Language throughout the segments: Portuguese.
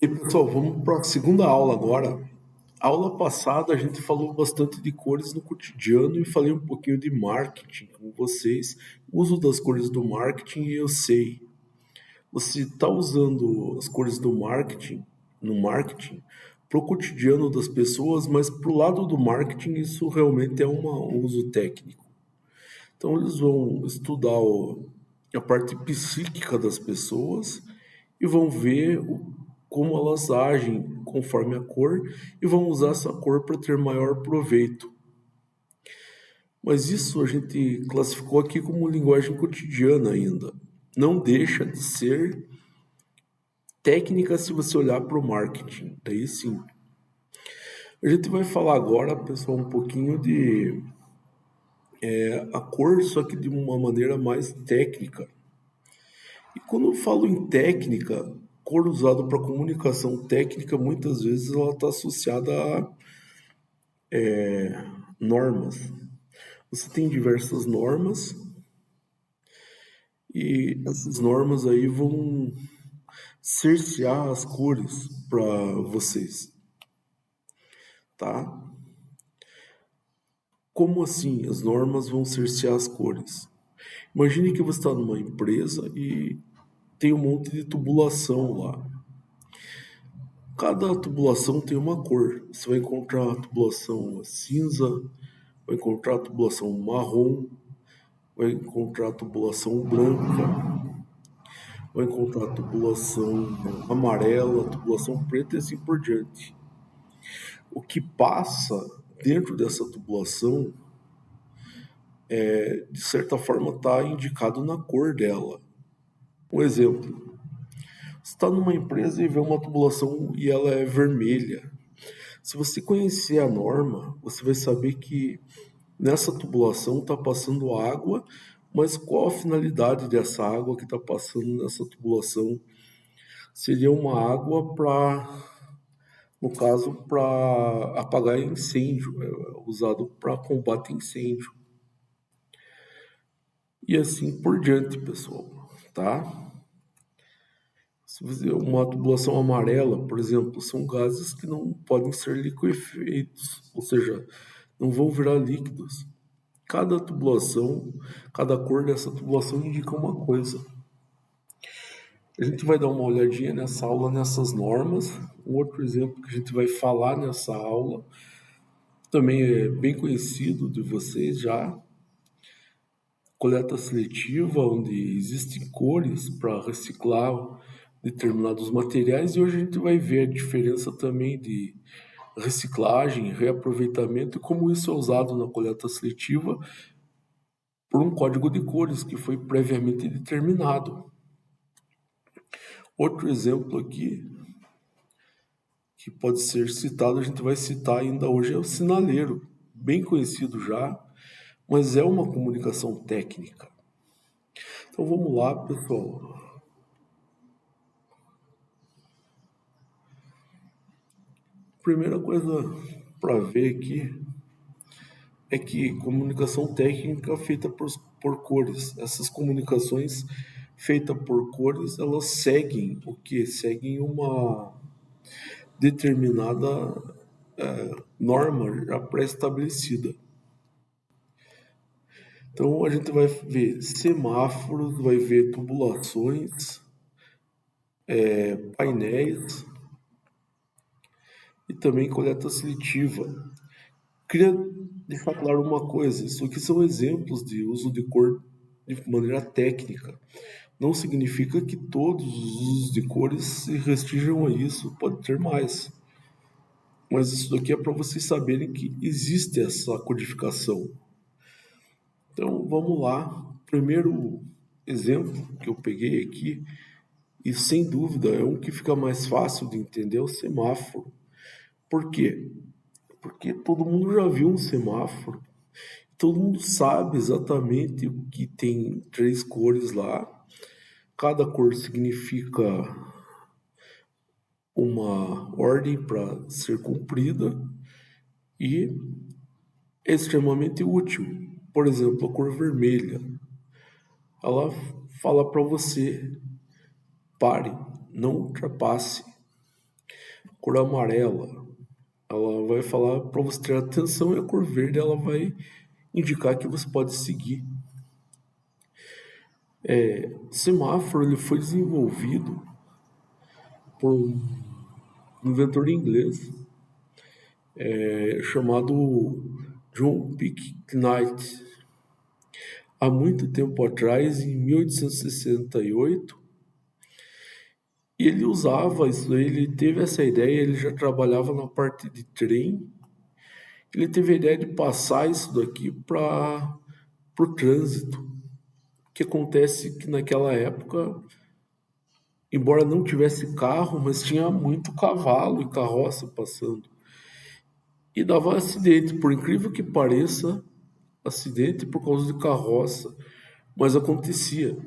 E pessoal, vamos para a segunda aula agora. A aula passada a gente falou bastante de cores no cotidiano e falei um pouquinho de marketing com vocês. O uso das cores do marketing, eu sei. Você está usando as cores do marketing no marketing para o cotidiano das pessoas, mas para o lado do marketing isso realmente é um uso técnico. Então eles vão estudar a parte psíquica das pessoas e vão ver como elas agem conforme a cor e vão usar essa cor para ter maior proveito. Mas isso a gente classificou aqui como linguagem cotidiana ainda. Não deixa de ser técnica se você olhar para o marketing. Daí sim. A gente vai falar agora, pessoal, um pouquinho de a cor, só que de uma maneira mais técnica. E quando eu falo em técnica, cor usada para comunicação técnica, muitas vezes ela está associada a normas. Você tem diversas normas e essas normas aí vão cercear as cores para vocês, tá? Como assim as normas vão cercear as cores? Imagine que você está numa empresa e tem um monte de tubulação lá. Cada tubulação tem uma cor. Você vai encontrar a tubulação cinza, vai encontrar a tubulação marrom, vai encontrar a tubulação branca, vai encontrar a tubulação amarela, a tubulação preta e assim por diante. O que passa dentro dessa tubulação, de certa forma, está indicado na cor dela. Um exemplo, você está numa empresa e vê uma tubulação e ela é vermelha. Se você conhecer a norma, você vai saber que nessa tubulação está passando água, mas qual a finalidade dessa água que está passando nessa tubulação? Seria uma água para, no caso, para apagar incêndio, usado para combate incêndio. E assim por diante, pessoal, tá? Se você uma tubulação amarela, por exemplo, são gases que não podem ser liquefeitos, ou seja, não vão virar líquidos. Cada tubulação, cada cor dessa tubulação indica uma coisa. A gente vai dar uma olhadinha nessa aula, nessas normas. Um outro exemplo que a gente vai falar nessa aula, também é bem conhecido de vocês já, coleta seletiva, onde existem cores para reciclar determinados materiais, e hoje a gente vai ver a diferença também de reciclagem, reaproveitamento e como isso é usado na coleta seletiva por um código de cores que foi previamente determinado. Outro exemplo aqui, que pode ser citado, a gente vai citar ainda hoje, é o sinaleiro, bem conhecido já, mas é uma comunicação técnica. Então vamos lá, pessoal. Primeira coisa para ver aqui é que comunicação técnica feita por cores. Essas comunicações feitas por cores, elas seguem o que? Seguem uma determinada norma já pré-estabelecida. Então a gente vai ver semáforos, vai ver tubulações, painéis e também coleta seletiva. Queria deixar claro uma coisa: isso aqui são exemplos de uso de cor de maneira técnica. Não significa que todos os usos de cores se restringam a isso, pode ter mais. Mas isso daqui é para vocês saberem que existe essa codificação. Então vamos lá. Primeiro exemplo que eu peguei aqui, e sem dúvida é um que fica mais fácil de entender, é o semáforo. Por quê? Porque todo mundo já viu um semáforo. Todo mundo sabe exatamente o que tem três cores lá. Cada cor significa uma ordem para ser cumprida e é extremamente útil. Por exemplo, a cor vermelha. Ela fala para você: pare, não ultrapasse. Cor amarela, ela vai falar para você ter atenção, e a cor verde ela vai indicar que você pode seguir. O semáforo ele foi desenvolvido por um inventor inglês chamado John Knight. Há muito tempo atrás, em 1868, e ele usava isso, ele teve essa ideia, ele já trabalhava na parte de trem, ele teve a ideia de passar isso daqui para o trânsito. O que acontece que naquela época, embora não tivesse carro, mas tinha muito cavalo e carroça passando. E dava acidente, por incrível que pareça, acidente por causa de carroça, mas acontecia.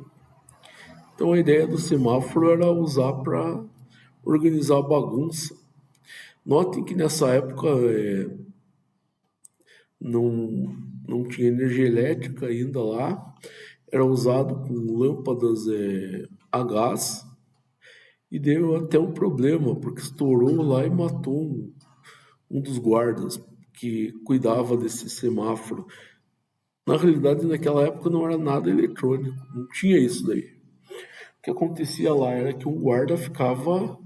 Então a ideia do semáforo era usar para organizar a bagunça. Notem que nessa época não tinha energia elétrica ainda lá, era usado com lâmpadas a gás e deu até um problema, porque estourou lá e matou um dos guardas que cuidava desse semáforo. Na realidade, naquela época não era nada eletrônico, não tinha isso daí. O que acontecia lá era que um guarda ficava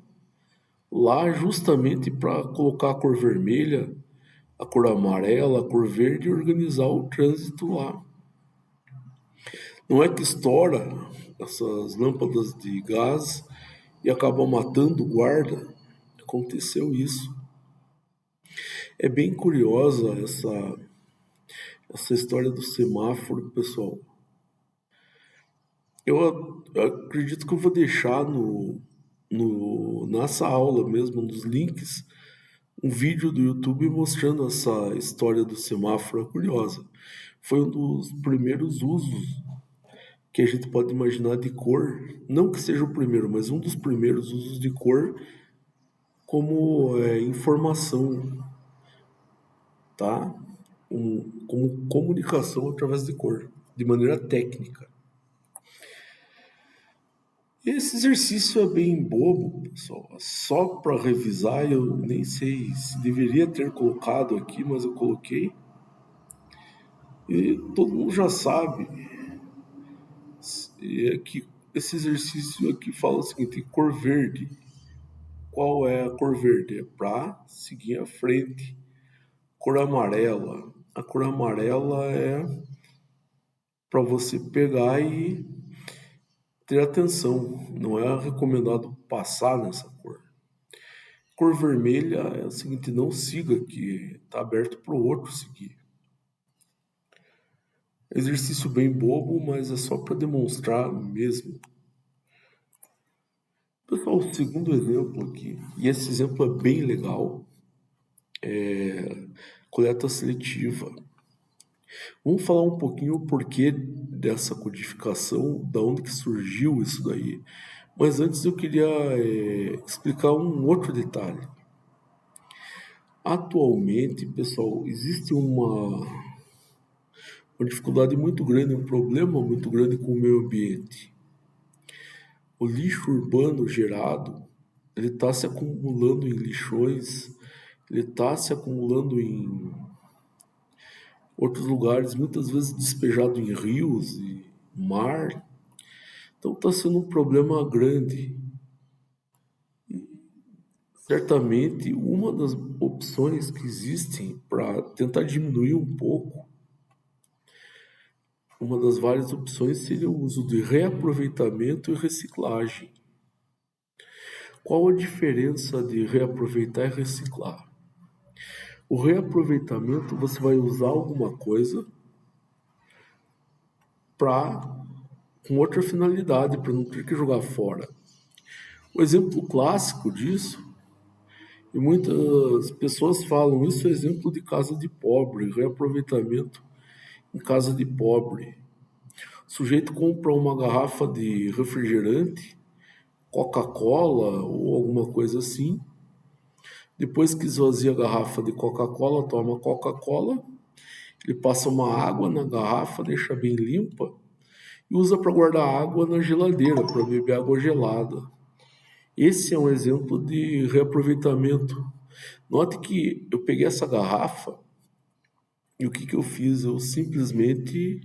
lá justamente para colocar a cor vermelha, a cor amarela, a cor verde e organizar o trânsito lá. Não é que estoura essas lâmpadas de gás e acaba matando o guarda. Aconteceu isso. É bem curiosa essa história do semáforo, pessoal. Eu acredito que eu vou deixar nessa aula mesmo, nos links, um vídeo do YouTube mostrando essa história do semáforo. É curiosa. Foi um dos primeiros usos que a gente pode imaginar de cor, não que seja o primeiro, mas um dos primeiros usos de cor como informação, tá? Como comunicação através de cor, de maneira técnica. Esse exercício é bem bobo, pessoal. Só para revisar, eu nem sei se deveria ter colocado aqui, mas eu coloquei. E todo mundo já sabe que esse exercício aqui fala o seguinte: cor verde. Qual é a cor verde? É para seguir à frente. Cor amarela. A cor amarela é para você pegar e ter atenção. Não é recomendado passar nessa cor. Cor vermelha é o seguinte: não siga, que está aberto para o outro seguir. Exercício bem bobo, mas é só para demonstrar mesmo. Pessoal, o segundo exemplo aqui, e esse exemplo é bem legal, coleta seletiva. Vamos falar um pouquinho o porquê dessa codificação, da onde que surgiu isso daí. Mas antes eu queria explicar um outro detalhe. Atualmente, pessoal, existe uma dificuldade muito grande, um problema muito grande com o meio ambiente. O lixo urbano gerado, ele está se acumulando em lixões, ele está se acumulando em outros lugares, muitas vezes despejado em rios e mar. Então está sendo um problema grande. Certamente, uma das opções que existem para tentar diminuir um pouco, uma das várias opções seria o uso de reaproveitamento e reciclagem. Qual a diferença de reaproveitar e reciclar? O reaproveitamento, você vai usar alguma coisa com outra finalidade, para não ter que jogar fora. O exemplo clássico disso, e muitas pessoas falam, isso é exemplo de casa de pobre, reaproveitamento em casa de pobre. O sujeito compra uma garrafa de refrigerante, Coca-Cola ou alguma coisa assim. Depois que esvazia a garrafa de Coca-Cola, toma Coca-Cola, ele passa uma água na garrafa, deixa bem limpa e usa para guardar água na geladeira, para beber água gelada. Esse é um exemplo de reaproveitamento. Note que eu peguei essa garrafa e o que que eu fiz? Eu simplesmente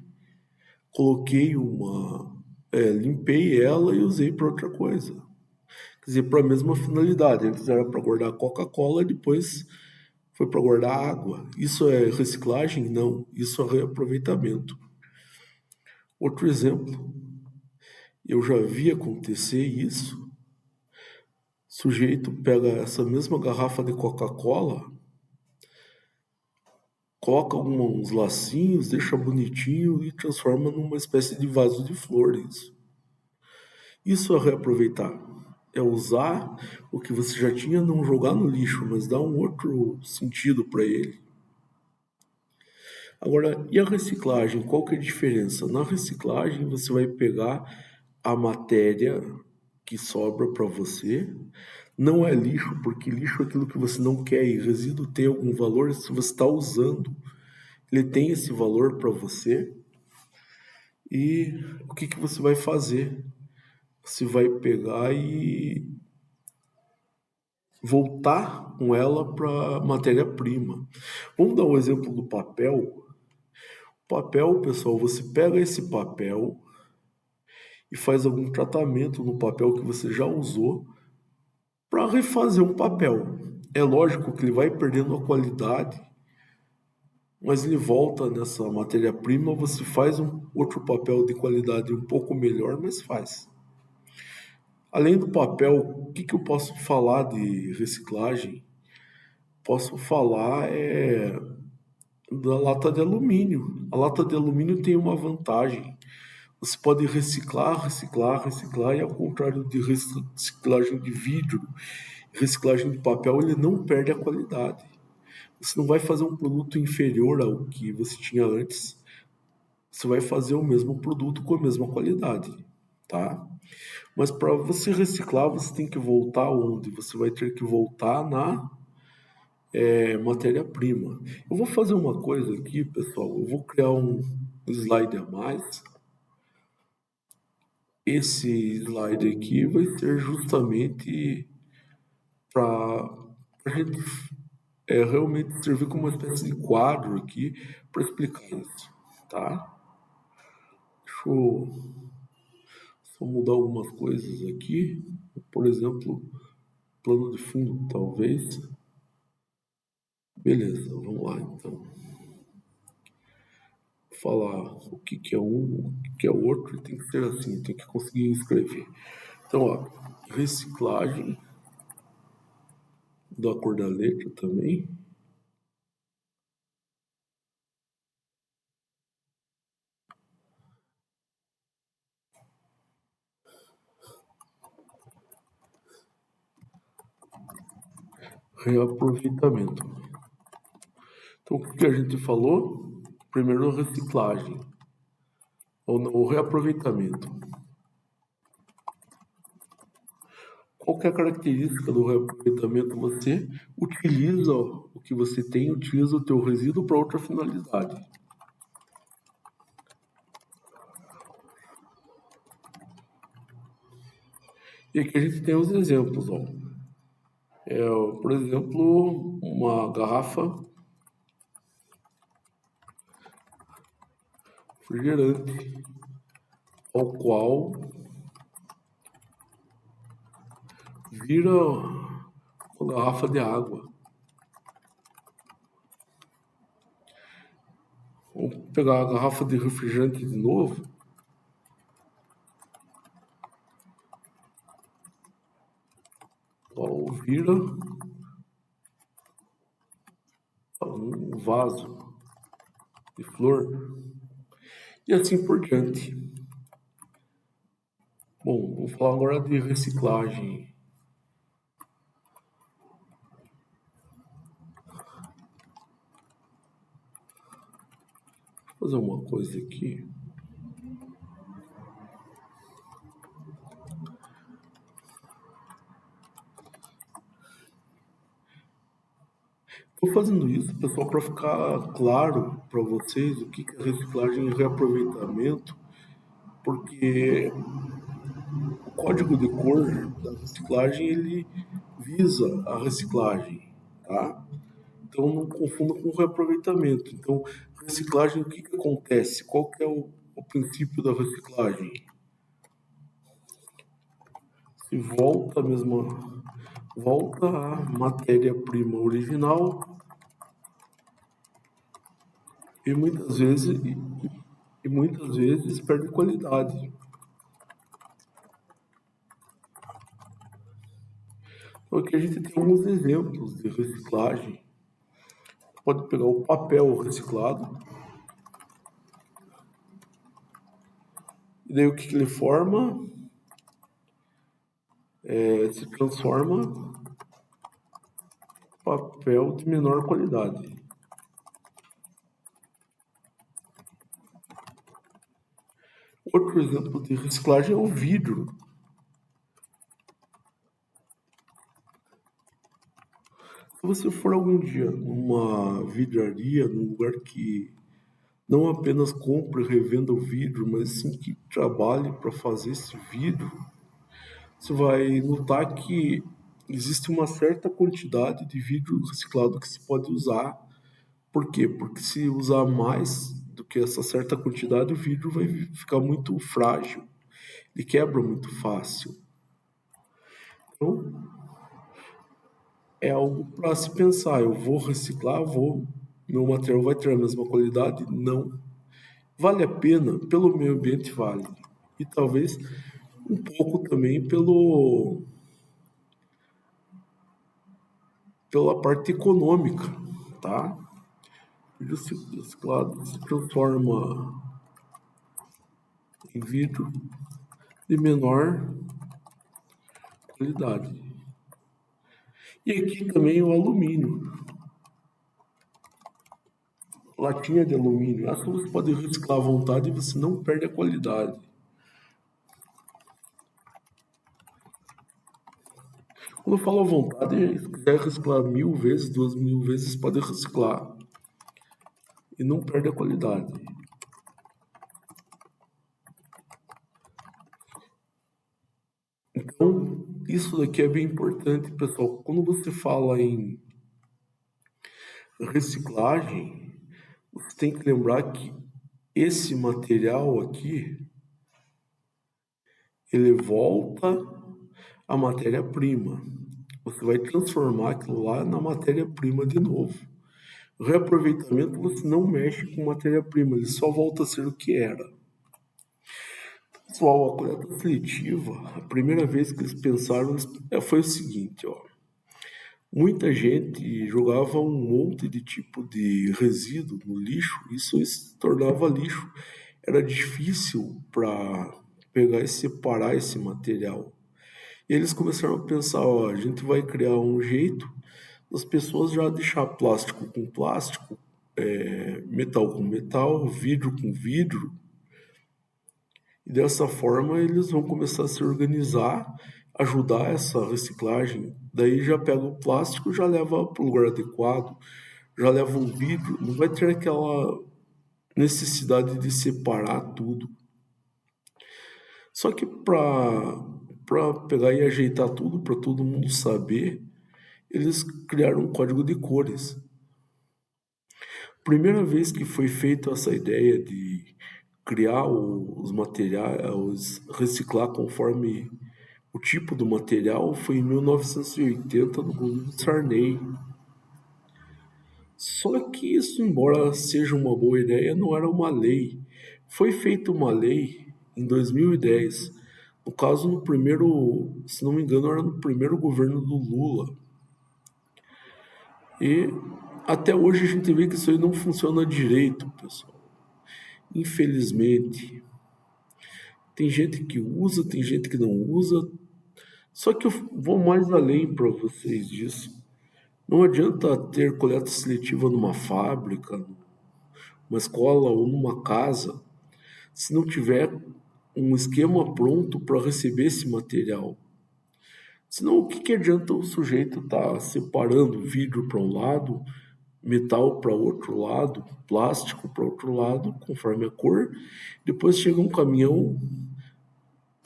coloquei limpei ela e usei para outra coisa. Quer dizer, para a mesma finalidade. Antes era para guardar Coca-Cola e depois foi para guardar água. Isso é reciclagem? Não. Isso é reaproveitamento. Outro exemplo, eu já vi acontecer isso. O sujeito pega essa mesma garrafa de Coca-Cola, coloca uns lacinhos, deixa bonitinho e transforma numa espécie de vaso de flores. Isso é reaproveitar. É usar o que você já tinha, não jogar no lixo, mas dar um outro sentido para ele. Agora, e a reciclagem? Qual que é a diferença? Na reciclagem, você vai pegar a matéria que sobra para você. Não é lixo, porque lixo é aquilo que você não quer e resíduo tem algum valor se você está usando. Ele tem esse valor para você. E o que que você vai fazer? Você vai pegar e voltar com ela para matéria-prima. Vamos dar um exemplo do papel. Papel, pessoal, você pega esse papel e faz algum tratamento no papel que você já usou para refazer um papel. É lógico que ele vai perdendo a qualidade, mas ele volta nessa matéria-prima, você faz um outro papel de qualidade um pouco melhor, mas faz. Além do papel, o que eu posso falar de reciclagem? Posso falar da lata de alumínio. A lata de alumínio tem uma vantagem. Você pode reciclar, reciclar, reciclar, e ao contrário de reciclagem de vidro, reciclagem de papel, ele não perde a qualidade. Você não vai fazer um produto inferior ao que você tinha antes. Você vai fazer o mesmo produto com a mesma qualidade, tá? Mas para você reciclar, você tem que voltar onde? Você vai ter que voltar na matéria-prima. Eu vou fazer uma coisa aqui, pessoal. Eu vou criar um slide a mais. Esse slide aqui vai ser justamente para a gente realmente servir como uma espécie de quadro aqui para explicar isso, tá? Deixa eu só mudar algumas coisas aqui. Por exemplo, plano de fundo, talvez. Beleza, vamos lá então. Falar o que que é um, o que que é o outro, tem que ser assim, tem que conseguir escrever. Então, ó, reciclagem da cor da letra também. Reaproveitamento. Então, o que a gente falou? Primeiro, reciclagem, ou reaproveitamento. Qual que é a característica do reaproveitamento? Você utiliza o que você tem, utiliza o teu resíduo para outra finalidade. E aqui a gente tem os exemplos, ó. Por exemplo, uma garrafa refrigerante, ao qual vira uma garrafa de água. Vamos pegar a garrafa de refrigerante de novo. Ó, vira um vaso de flor. E assim por diante. Bom, vou falar agora de reciclagem. Vou fazer uma coisa aqui. Estou fazendo isso, pessoal, para ficar claro para vocês o que é reciclagem e reaproveitamento, porque código de cor da reciclagem ele visa a reciclagem, tá? Então não confunda com reaproveitamento. Então, reciclagem, o que que acontece? Qual que é o princípio da reciclagem? Se volta a matéria-prima original e muitas vezes perde qualidade. Então aqui a gente tem alguns exemplos de reciclagem. Pode pegar o papel reciclado, e daí o que, que ele forma? Se transforma em papel de menor qualidade. Outro exemplo de reciclagem é o vidro. Se você for algum dia numa vidraria, num lugar que não apenas compra e revenda o vidro, mas sim que trabalhe para fazer esse vidro, você vai notar que existe uma certa quantidade de vidro reciclado que se pode usar. Por quê? Porque se usar mais do que essa certa quantidade, o vidro vai ficar muito frágil, ele quebra muito fácil. Então, é algo para se pensar. Eu vou reciclar, meu material vai ter a mesma qualidade? Não. Vale a pena? Pelo meio ambiente vale. E talvez um pouco também pela parte econômica, tá? Vidro reciclado se transforma em vidro de menor qualidade. E aqui também o alumínio, latinha de alumínio. Essa você pode reciclar à vontade e você não perde a qualidade. Quando eu falo à vontade, se quiser reciclar 1000 vezes, 2000 vezes, pode reciclar e não perde a qualidade. Então, isso daqui é bem importante, pessoal. Quando você fala em reciclagem, você tem que lembrar que esse material aqui, ele volta à matéria-prima. Você vai transformar aquilo lá na matéria-prima de novo. Reaproveitamento, você não mexe com matéria-prima, ele só volta a ser o que era. Pessoal, a coleta seletiva, a primeira vez que eles pensaram foi o seguinte, ó. Muita gente jogava um monte de tipo de resíduo no lixo, isso se tornava lixo. Era difícil para pegar e separar esse material. E eles começaram a pensar, ó, a gente vai criar um jeito das pessoas já deixar plástico com plástico, metal com metal, vidro com vidro, e dessa forma eles vão começar a se organizar, ajudar essa reciclagem. Daí já pega o plástico, já leva para o lugar adequado, já leva o vidro, não vai ter aquela necessidade de separar tudo. Só que para pegar e ajeitar tudo, para todo mundo saber, eles criaram um código de cores. Primeira vez que foi feita essa ideia de criar os materiais, reciclar conforme o tipo do material, foi em 1980 no governo Sarney. Só que isso, embora seja uma boa ideia, não era uma lei. Foi feita uma lei em 2010. No caso, no primeiro, se não me engano, era no primeiro governo do Lula. E até hoje a gente vê que isso aí não funciona direito, pessoal. Infelizmente. Tem gente que usa, tem gente que não usa. Só que eu vou mais além para vocês disso. Não adianta ter coleta seletiva numa fábrica, numa escola ou numa casa, se não tiver um esquema pronto para receber esse material. Senão, o que, que adianta o sujeito estar separando vidro para um lado, metal para outro lado, plástico para outro lado, conforme a cor. Depois chega um caminhão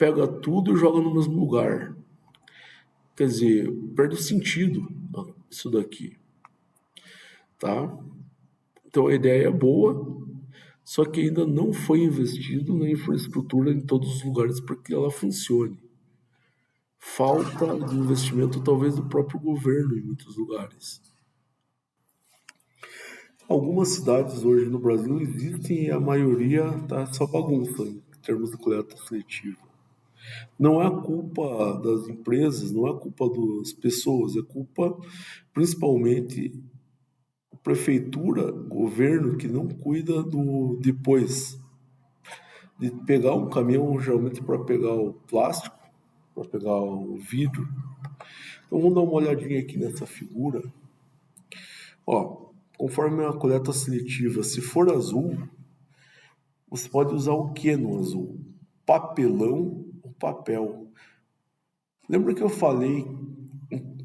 pega tudo e joga no mesmo lugar. Quer dizer, perde o sentido isso daqui, tá? Então a ideia é boa, só que ainda não foi investido na infraestrutura em todos os lugares para que ela funcione. Falta de investimento talvez do próprio governo em muitos lugares. Algumas cidades hoje no Brasil existem e a maioria está só bagunça em termos de coleta seletiva. Não é culpa das empresas, não é culpa das pessoas, é culpa principalmente da prefeitura, governo que não cuida do depois de pegar um caminhão geralmente para pegar o plástico, para pegar o vidro. Então vamos dar uma olhadinha aqui nessa figura. Ó, conforme a coleta seletiva, se for azul, você pode usar o que no azul? Papelão ou papel. Lembra que eu falei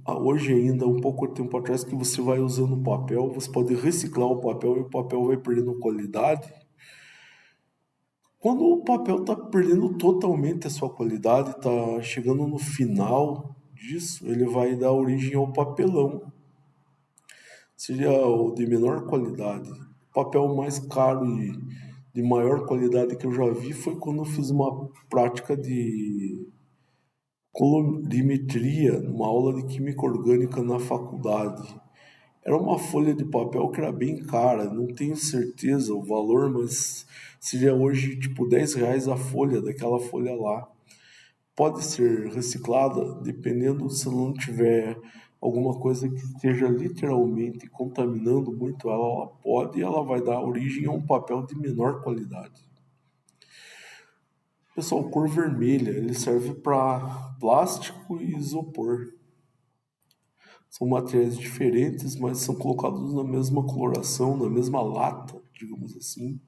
hoje ainda, um pouco tempo atrás, que você vai usando papel, você pode reciclar o papel e o papel vai perdendo qualidade? Quando o papel está perdendo totalmente a sua qualidade, está chegando no final disso, ele vai dar origem ao papelão. Seria o de menor qualidade. O papel mais caro e de maior qualidade que eu já vi foi quando eu fiz uma prática de colorimetria, numa aula de química orgânica na faculdade. Era uma folha de papel que era bem cara, não tenho certeza o valor, mas seria hoje tipo R$ 10 a folha daquela folha lá. Pode ser reciclada, dependendo se não tiver alguma coisa que esteja literalmente contaminando muito ela, ela pode e ela vai dar origem a um papel de menor qualidade. Pessoal, cor vermelha, ele serve para plástico e isopor. São materiais diferentes, mas são colocados na mesma coloração, na mesma lata, digamos assim.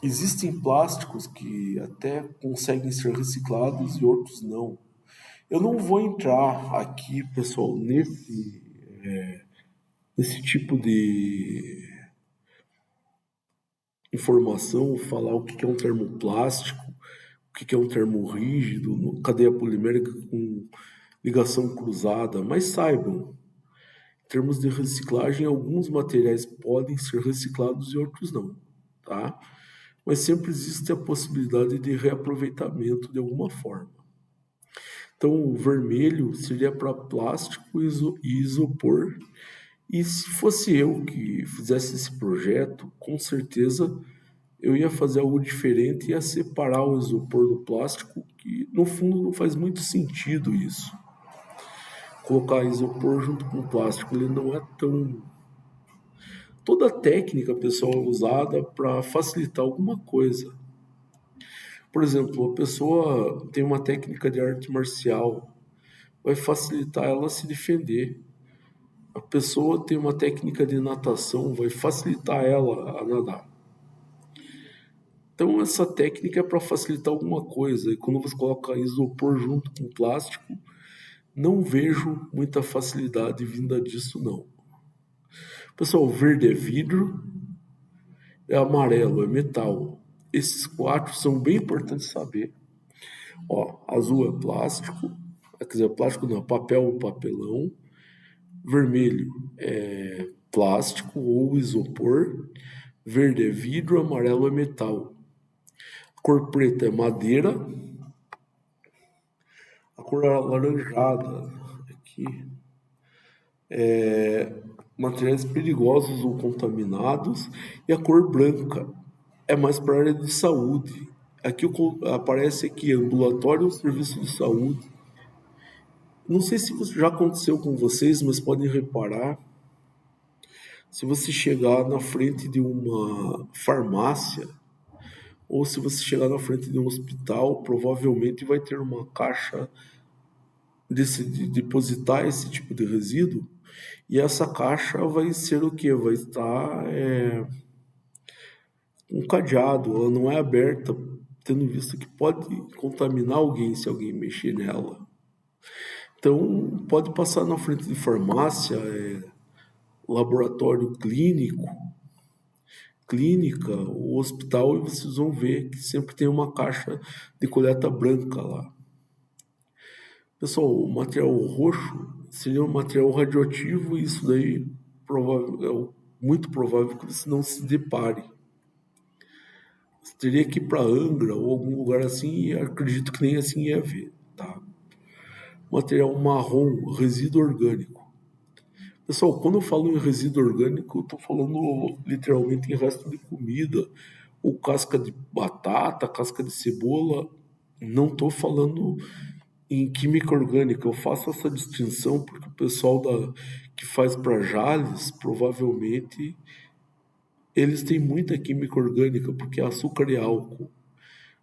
Existem plásticos que até conseguem ser reciclados e outros não. Eu não vou entrar aqui, pessoal, nesse tipo de informação, falar o que é um termoplástico, o que é um termo rígido, cadeia polimérica com ligação cruzada, mas saibam, em termos de reciclagem, alguns materiais podem ser reciclados e outros não, tá? Mas sempre existe a possibilidade de reaproveitamento de alguma forma. Então, o vermelho seria para plástico e isopor. E se fosse eu que fizesse esse projeto, com certeza eu ia fazer algo diferente, ia separar o isopor do plástico, que no fundo não faz muito sentido isso. Colocar isopor junto com plástico, ele não é tão... Toda técnica, pessoal, é usada para facilitar alguma coisa. Por exemplo, a pessoa tem uma técnica de arte marcial, vai facilitar ela a se defender. A pessoa tem uma técnica de natação, vai facilitar ela a nadar. Então, essa técnica é para facilitar alguma coisa. E quando você coloca isopor junto com plástico, não vejo muita facilidade vinda disso, não. Pessoal, verde é vidro, é amarelo, é metal. Esses quatro são bem importantes saber. Ó, azul é plástico, quer dizer, plástico não, papel ou papelão. Vermelho é plástico ou isopor. Verde é vidro, amarelo é metal. A cor preta é madeira. A cor alaranjada aqui é materiais perigosos ou contaminados. E a cor branca é mais para a área de saúde. Aqui aparece aqui ambulatório ou serviço de saúde. Não sei se já aconteceu com vocês, mas podem reparar. Se você chegar na frente de uma farmácia ou se você chegar na frente de um hospital, provavelmente vai ter uma caixa de depositar esse tipo de resíduo. E essa caixa vai ser o que? Vai estar um cadeado, ela não é aberta, tendo visto que pode contaminar alguém se alguém mexer nela. Então, pode passar na frente de farmácia, laboratório clínico, clínica ou hospital e vocês vão ver que sempre tem uma caixa de coleta branca lá. Pessoal, o material roxo seria um material radioativo e isso daí muito provável que você não se depare. Você teria que ir para Angra ou algum lugar assim e acredito que nem assim ia ver, tá? Material marrom, resíduo orgânico. Pessoal, quando eu falo em resíduo orgânico, eu estou falando literalmente em resto de comida, ou casca de batata, casca de cebola. Não estou falando em química orgânica. Eu faço essa distinção porque o pessoal que faz para Jales, provavelmente, eles têm muita química orgânica, porque é açúcar e álcool.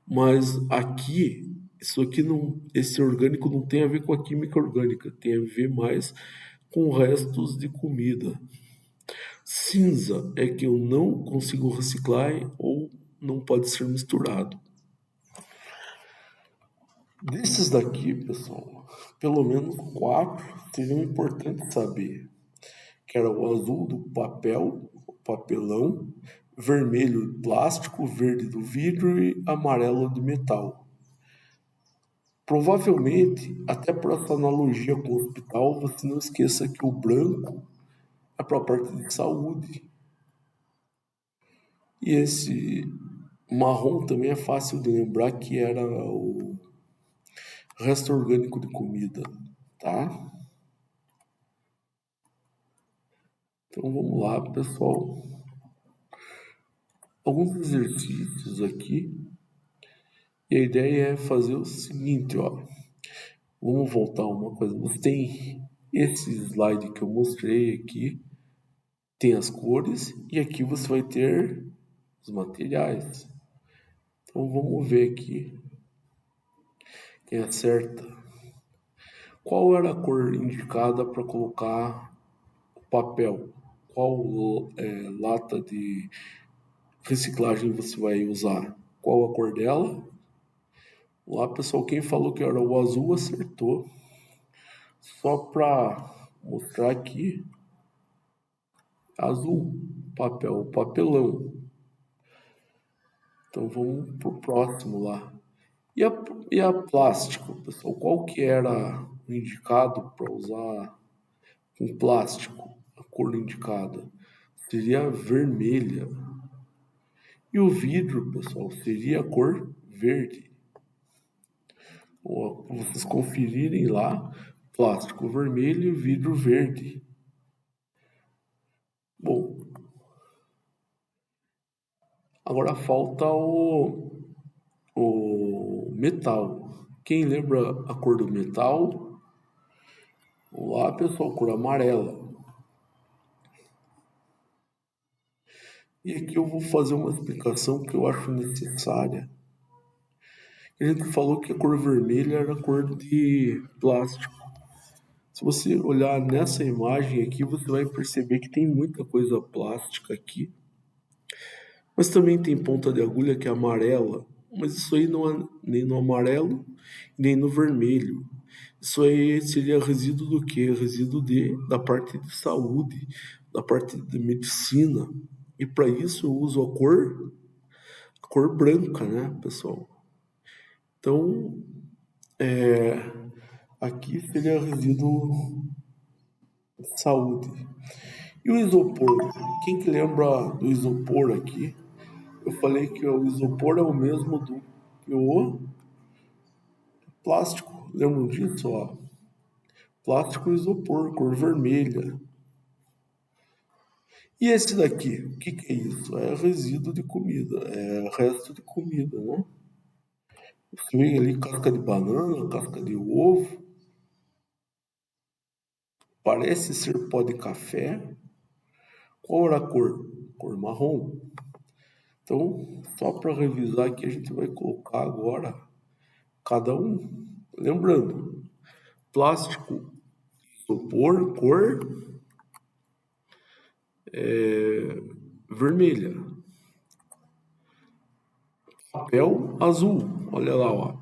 Mas aqui, isso aqui não, esse orgânico não tem a ver com a química orgânica, tem a ver mais com restos de comida. Cinza é que eu não consigo reciclar ou não pode ser misturado. Desses daqui, pessoal, pelo menos 4 seriam importantes saber. Que era o azul do papel, o papelão, vermelho do plástico, verde do vidro e amarelo de metal. Provavelmente, até por essa analogia com o hospital, você não esqueça que o branco é para a parte de saúde. E esse marrom também é fácil de lembrar que era o resto orgânico de comida, tá? Então vamos lá, pessoal. Alguns exercícios aqui. E a ideia é fazer o seguinte, ó. Vamos voltar uma coisa. Você tem esse slide que eu mostrei aqui, tem as cores e aqui você vai ter os materiais. Então vamos ver aqui quem acerta. Qual era a cor indicada para colocar o papel? Qual lata de reciclagem você vai usar? Qual a cor dela? Lá, pessoal, quem falou que era o azul acertou. Só para mostrar aqui, azul, papelão. Então vamos pro próximo lá. E a plástico, pessoal? Qual que era o indicado para usar com plástico? A cor indicada seria vermelha. E o vidro, pessoal, seria a cor verde. Ou, vocês conferirem lá, plástico vermelho e vidro verde. Bom, agora falta o metal. Quem lembra a cor do metal? Vamos lá, pessoal, cor amarela. E aqui eu vou fazer uma explicação que eu acho necessária. A gente falou que a cor vermelha era a cor de plástico. Se você olhar nessa imagem aqui, você vai perceber que tem muita coisa plástica aqui. Mas também tem ponta de agulha que é amarela. Mas isso aí não é nem no amarelo, nem no vermelho. Isso aí seria resíduo do quê? Resíduo da parte de saúde, da parte de medicina. E para isso eu uso a cor branca, né, pessoal? Então, aqui seria resíduo de saúde. E o isopor? Quem que lembra do isopor aqui? Eu falei que o isopor é o mesmo do que o plástico. Lembram disso? Ó? Plástico e isopor, cor vermelha. E esse daqui, o que é isso? É resíduo de comida, é resto de comida, né? Você vê ali casca de banana, casca de ovo, parece ser pó de café. Qual era a cor? Cor marrom. Então, só para revisar aqui, a gente vai colocar agora cada um. Lembrando, plástico, isopor, cor vermelha. Papel azul, olha lá, ó.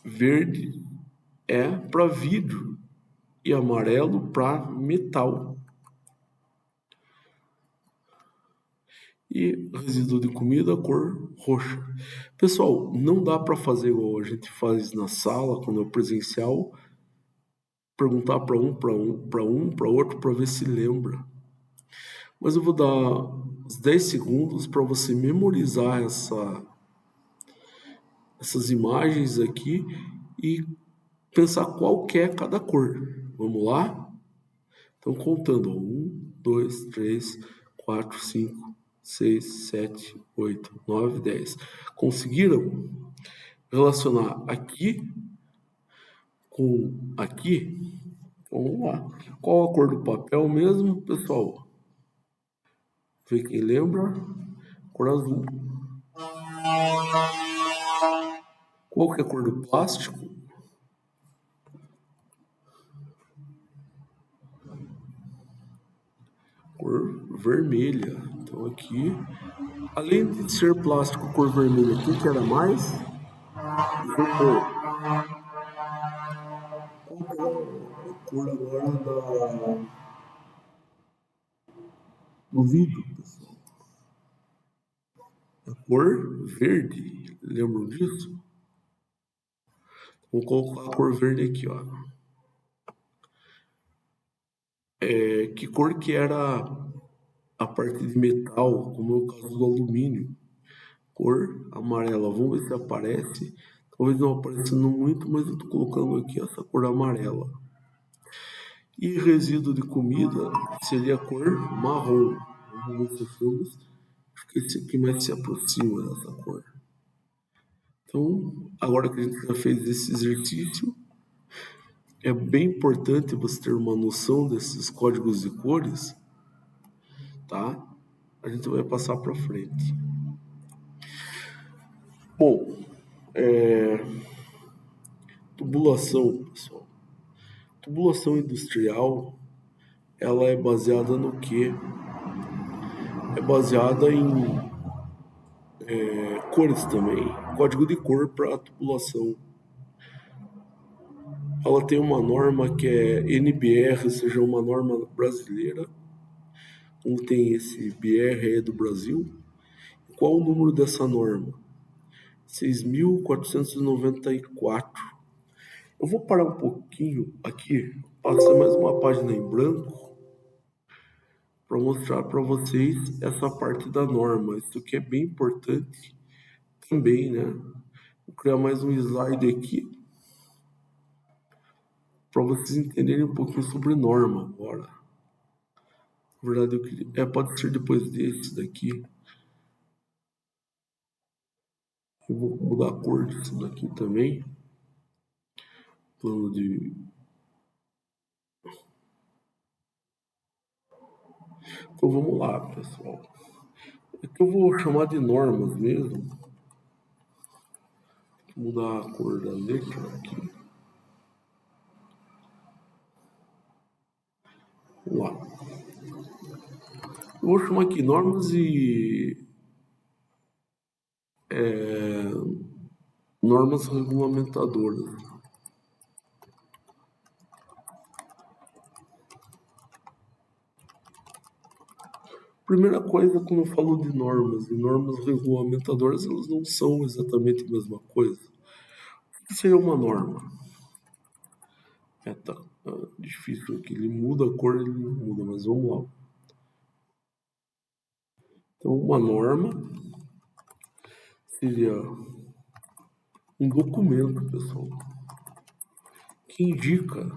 Verde é para vidro e amarelo para metal. E resíduo de comida, cor roxa. Pessoal, não dá para fazer igual a gente faz na sala, quando é presencial, perguntar para outro, para ver se lembra. Mas eu vou dar uns 10 segundos para você memorizar essas imagens aqui e pensar qual que é cada cor. Vamos lá? Então, contando. 1, 2, 3, 4, 5, 6, 7, 8, 9, 10. Conseguiram relacionar aqui com aqui? Vamos lá. Qual a cor do papel mesmo, pessoal? Vê quem lembra? Cor azul. Qual que é a cor do plástico? Cor vermelha. Então aqui, além de ser plástico cor vermelha, quem que era mais? Isopor. Qual que é a cor agora do vidro, pessoal? A cor verde. Lembram disso? Vou colocar a cor verde aqui, ó. Que cor que era a parte de metal, como é o caso do alumínio? Cor amarela. Vamos ver se aparece. Talvez não aparecendo muito, mas eu estou colocando aqui essa cor amarela. E resíduo de comida seria a cor marrom. Vamos ver se achamos. Acho que esse aqui mais se aproxima dessa cor. Então, agora que a gente já fez esse exercício, é bem importante você ter uma noção desses códigos de cores, tá? A gente vai passar para frente. Bom, tubulação, pessoal. Tubulação industrial, ela é baseada no quê? É baseada em cores também. Código de cor para tubulação. Ela tem uma norma que é NBR, ou seja, uma norma brasileira. Como tem esse BR do Brasil. Qual o número dessa norma? 6.494. Eu vou parar um pouquinho aqui, passar mais uma página em branco para mostrar para vocês essa parte da norma. Isso aqui é bem importante também, né? Vou criar mais um slide aqui para vocês entenderem um pouquinho sobre norma agora. Na verdade, eu queria... pode ser depois desse daqui. Eu vou mudar a cor disso daqui também. Plano de... Então vamos lá, pessoal. É que eu vou chamar de normas mesmo. Vou mudar a cor da letra aqui. Vamos lá. Eu vou chamar aqui normas e normas regulamentadoras. Primeira coisa, quando eu falo de normas e normas regulamentadoras, elas não são exatamente a mesma coisa. O que seria uma norma? Tá difícil aqui, ele muda a cor, ele não muda, mas vamos lá. Então, uma norma seria um documento, pessoal, que indica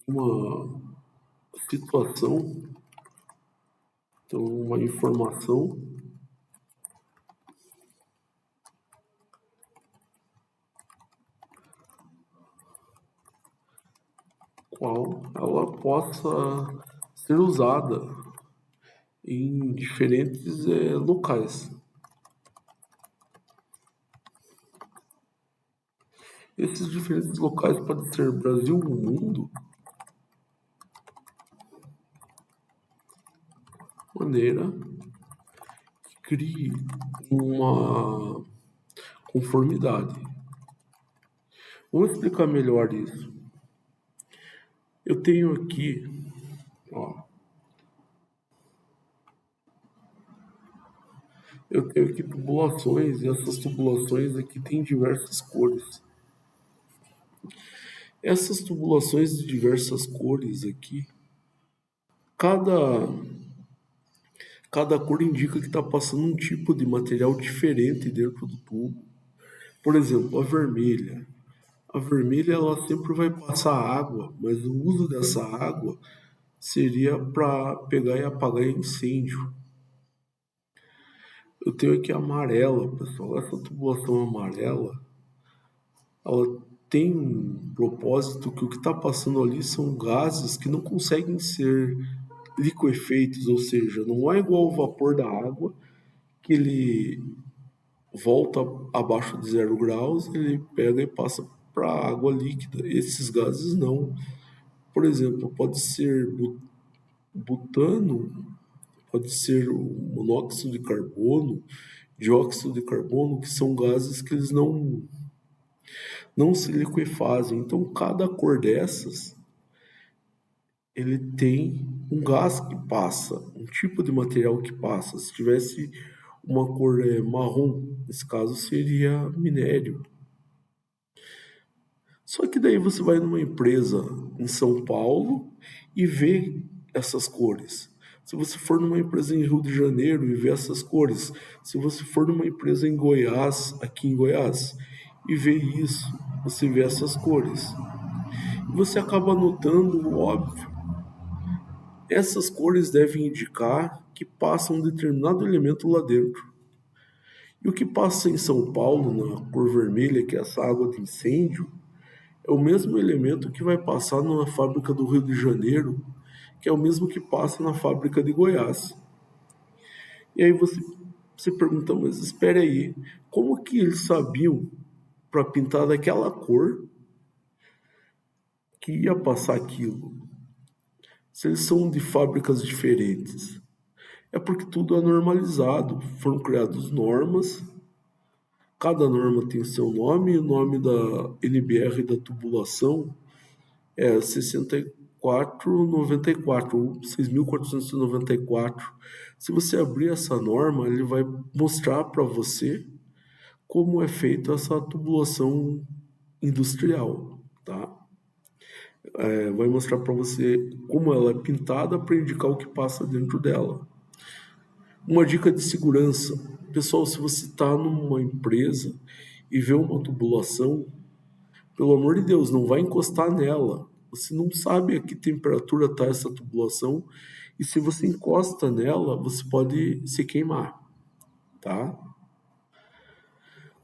uma situação, então uma informação qual ela possa ser usada em diferentes locais. Esses diferentes locais podem ser Brasil ou mundo, de maneira que crie uma conformidade. Vamos explicar melhor isso. Eu tenho aqui, ó, Eu tenho aqui tubulações, e essas tubulações aqui têm diversas cores. Essas tubulações de diversas cores aqui, cada, cada cor indica que está passando um tipo de material diferente dentro do tubo. Por exemplo, a vermelha. A vermelha ela sempre vai passar água, mas o uso dessa água seria para pegar e apagar incêndio. Eu tenho aqui a amarela, pessoal. Essa tubulação amarela, ela tem um propósito que o que está passando ali são gases que não conseguem ser liquefeitos, ou seja, não é igual ao vapor da água, que ele volta abaixo de 0 graus, ele pega e passa para a água líquida. Esses gases não. Por exemplo, pode ser butano, pode ser o monóxido de carbono, dióxido de carbono, que são gases que eles não se liquefazem. Então, cada cor dessas, ele tem um gás que passa, um tipo de material que passa. Se tivesse uma cor marrom, nesse caso seria minério. Só que daí você vai numa empresa em São Paulo e vê essas cores. Se você for numa empresa em Rio de Janeiro e vê essas cores, se você for numa empresa em Goiás, aqui em Goiás, e vê isso, você vê essas cores. E você acaba notando o óbvio. Essas cores devem indicar que passa um determinado elemento lá dentro. E o que passa em São Paulo, na cor vermelha, que é essa água de incêndio, é o mesmo elemento que vai passar na fábrica do Rio de Janeiro, que é o mesmo que passa na fábrica de Goiás. E aí você se pergunta, mas espera aí, como que eles sabiam para pintar daquela cor que ia passar aquilo? Se eles são de fábricas diferentes. É porque tudo é normalizado, foram criadas normas, cada norma tem seu nome, e o nome da NBR da tubulação é 6494 ou 6494. Se você abrir essa norma, ele vai mostrar para você como é feita essa tubulação industrial, tá? Vai mostrar para você como ela é pintada para indicar o que passa dentro dela. Uma dica de segurança. Pessoal, se você está numa empresa e vê uma tubulação, pelo amor de Deus, não vai encostar nela. Você não sabe a que temperatura está essa tubulação e se você encosta nela, você pode se queimar, tá?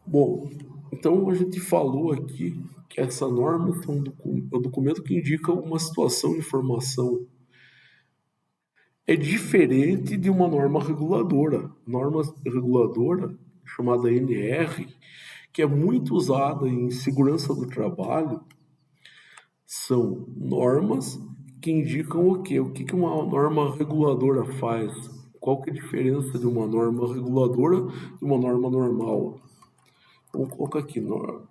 Bom, então a gente falou aqui que essa norma é um documento que indica uma situação, informação. É diferente de uma norma reguladora. Norma reguladora, chamada NR, que é muito usada em segurança do trabalho, são normas que indicam o quê? O que uma norma reguladora faz? Qual que é a diferença de uma norma reguladora e uma norma normal? Vamos colocar aqui, norma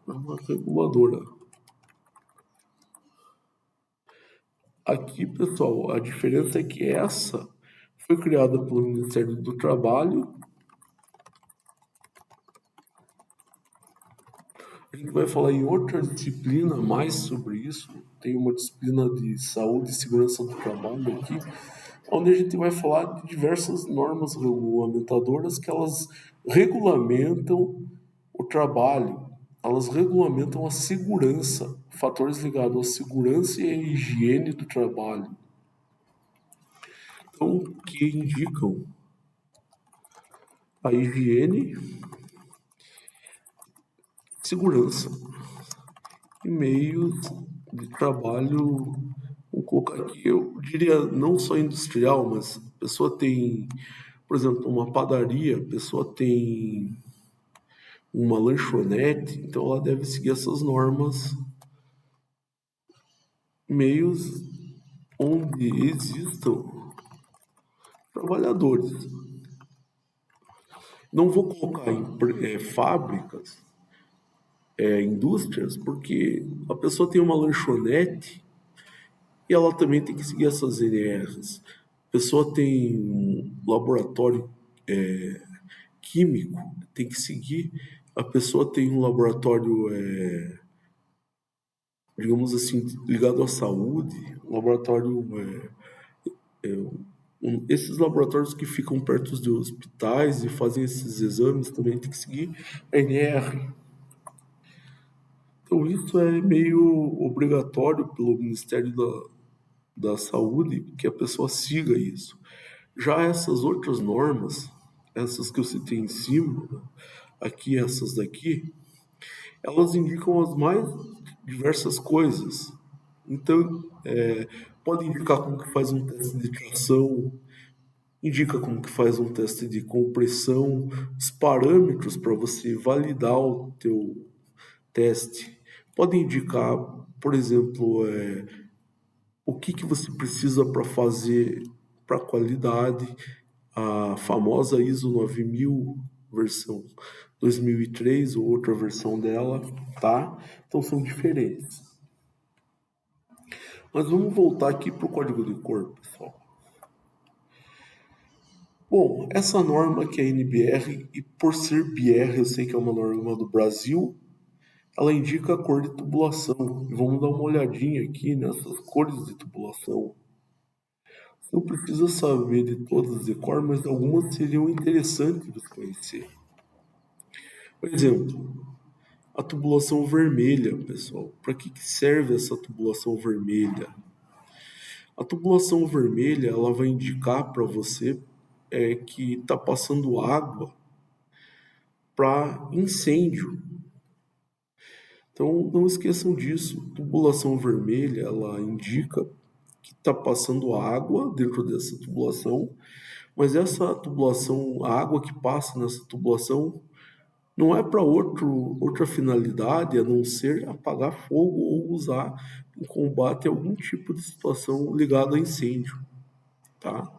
reguladora. Aqui, pessoal, a diferença é que essa foi criada pelo Ministério do Trabalho. A gente vai falar em outra disciplina mais sobre isso. Tem uma disciplina de saúde e segurança do trabalho aqui, onde a gente vai falar de diversas normas regulamentadoras que elas regulamentam o trabalho, elas regulamentam a segurança, fatores ligados à segurança e à higiene do trabalho. Então, que indicam a higiene, segurança e meios de trabalho. Vou colocar aqui, eu diria não só industrial, mas a pessoa tem, por exemplo, uma padaria, a pessoa tem uma lanchonete, então ela deve seguir essas normas, meios onde existam trabalhadores. Não vou colocar em fábricas, indústrias, porque a pessoa tem uma lanchonete e ela também tem que seguir essas NRs. A pessoa tem um laboratório químico, tem que seguir. A pessoa tem um laboratório, digamos assim, ligado à saúde, um laboratório, esses laboratórios que ficam perto de hospitais e fazem esses exames também tem que seguir a NR. Então isso é meio obrigatório pelo Ministério da Saúde que a pessoa siga isso. Já essas outras normas, essas que eu citei em cima, aqui essas daqui, elas indicam as mais diversas coisas. Então, pode indicar como que faz um teste de tração, indica como que faz um teste de compressão, os parâmetros para você validar o teu teste. Pode indicar, por exemplo, o que que você precisa para fazer para qualidade, a famosa ISO 9000 versão 2003 ou outra versão dela, tá? Então são diferentes. Mas vamos voltar aqui para o código de cor, pessoal. Bom, essa norma que é a NBR, e por ser BR, eu sei que é uma norma do Brasil, ela indica a cor de tubulação. E vamos dar uma olhadinha aqui nessas cores de tubulação. Não precisa saber de todas de cor, mas algumas seriam interessantes de conhecer. Por exemplo, a tubulação vermelha, pessoal. Para que serve essa tubulação vermelha? A tubulação vermelha ela vai indicar para você que está passando água para incêndio. Então não esqueçam disso. Tubulação vermelha ela indica que está passando água dentro dessa tubulação, mas essa tubulação, a água que passa nessa tubulação não é para outra finalidade a não ser apagar fogo ou usar em combate a algum tipo de situação ligada a incêndio, tá?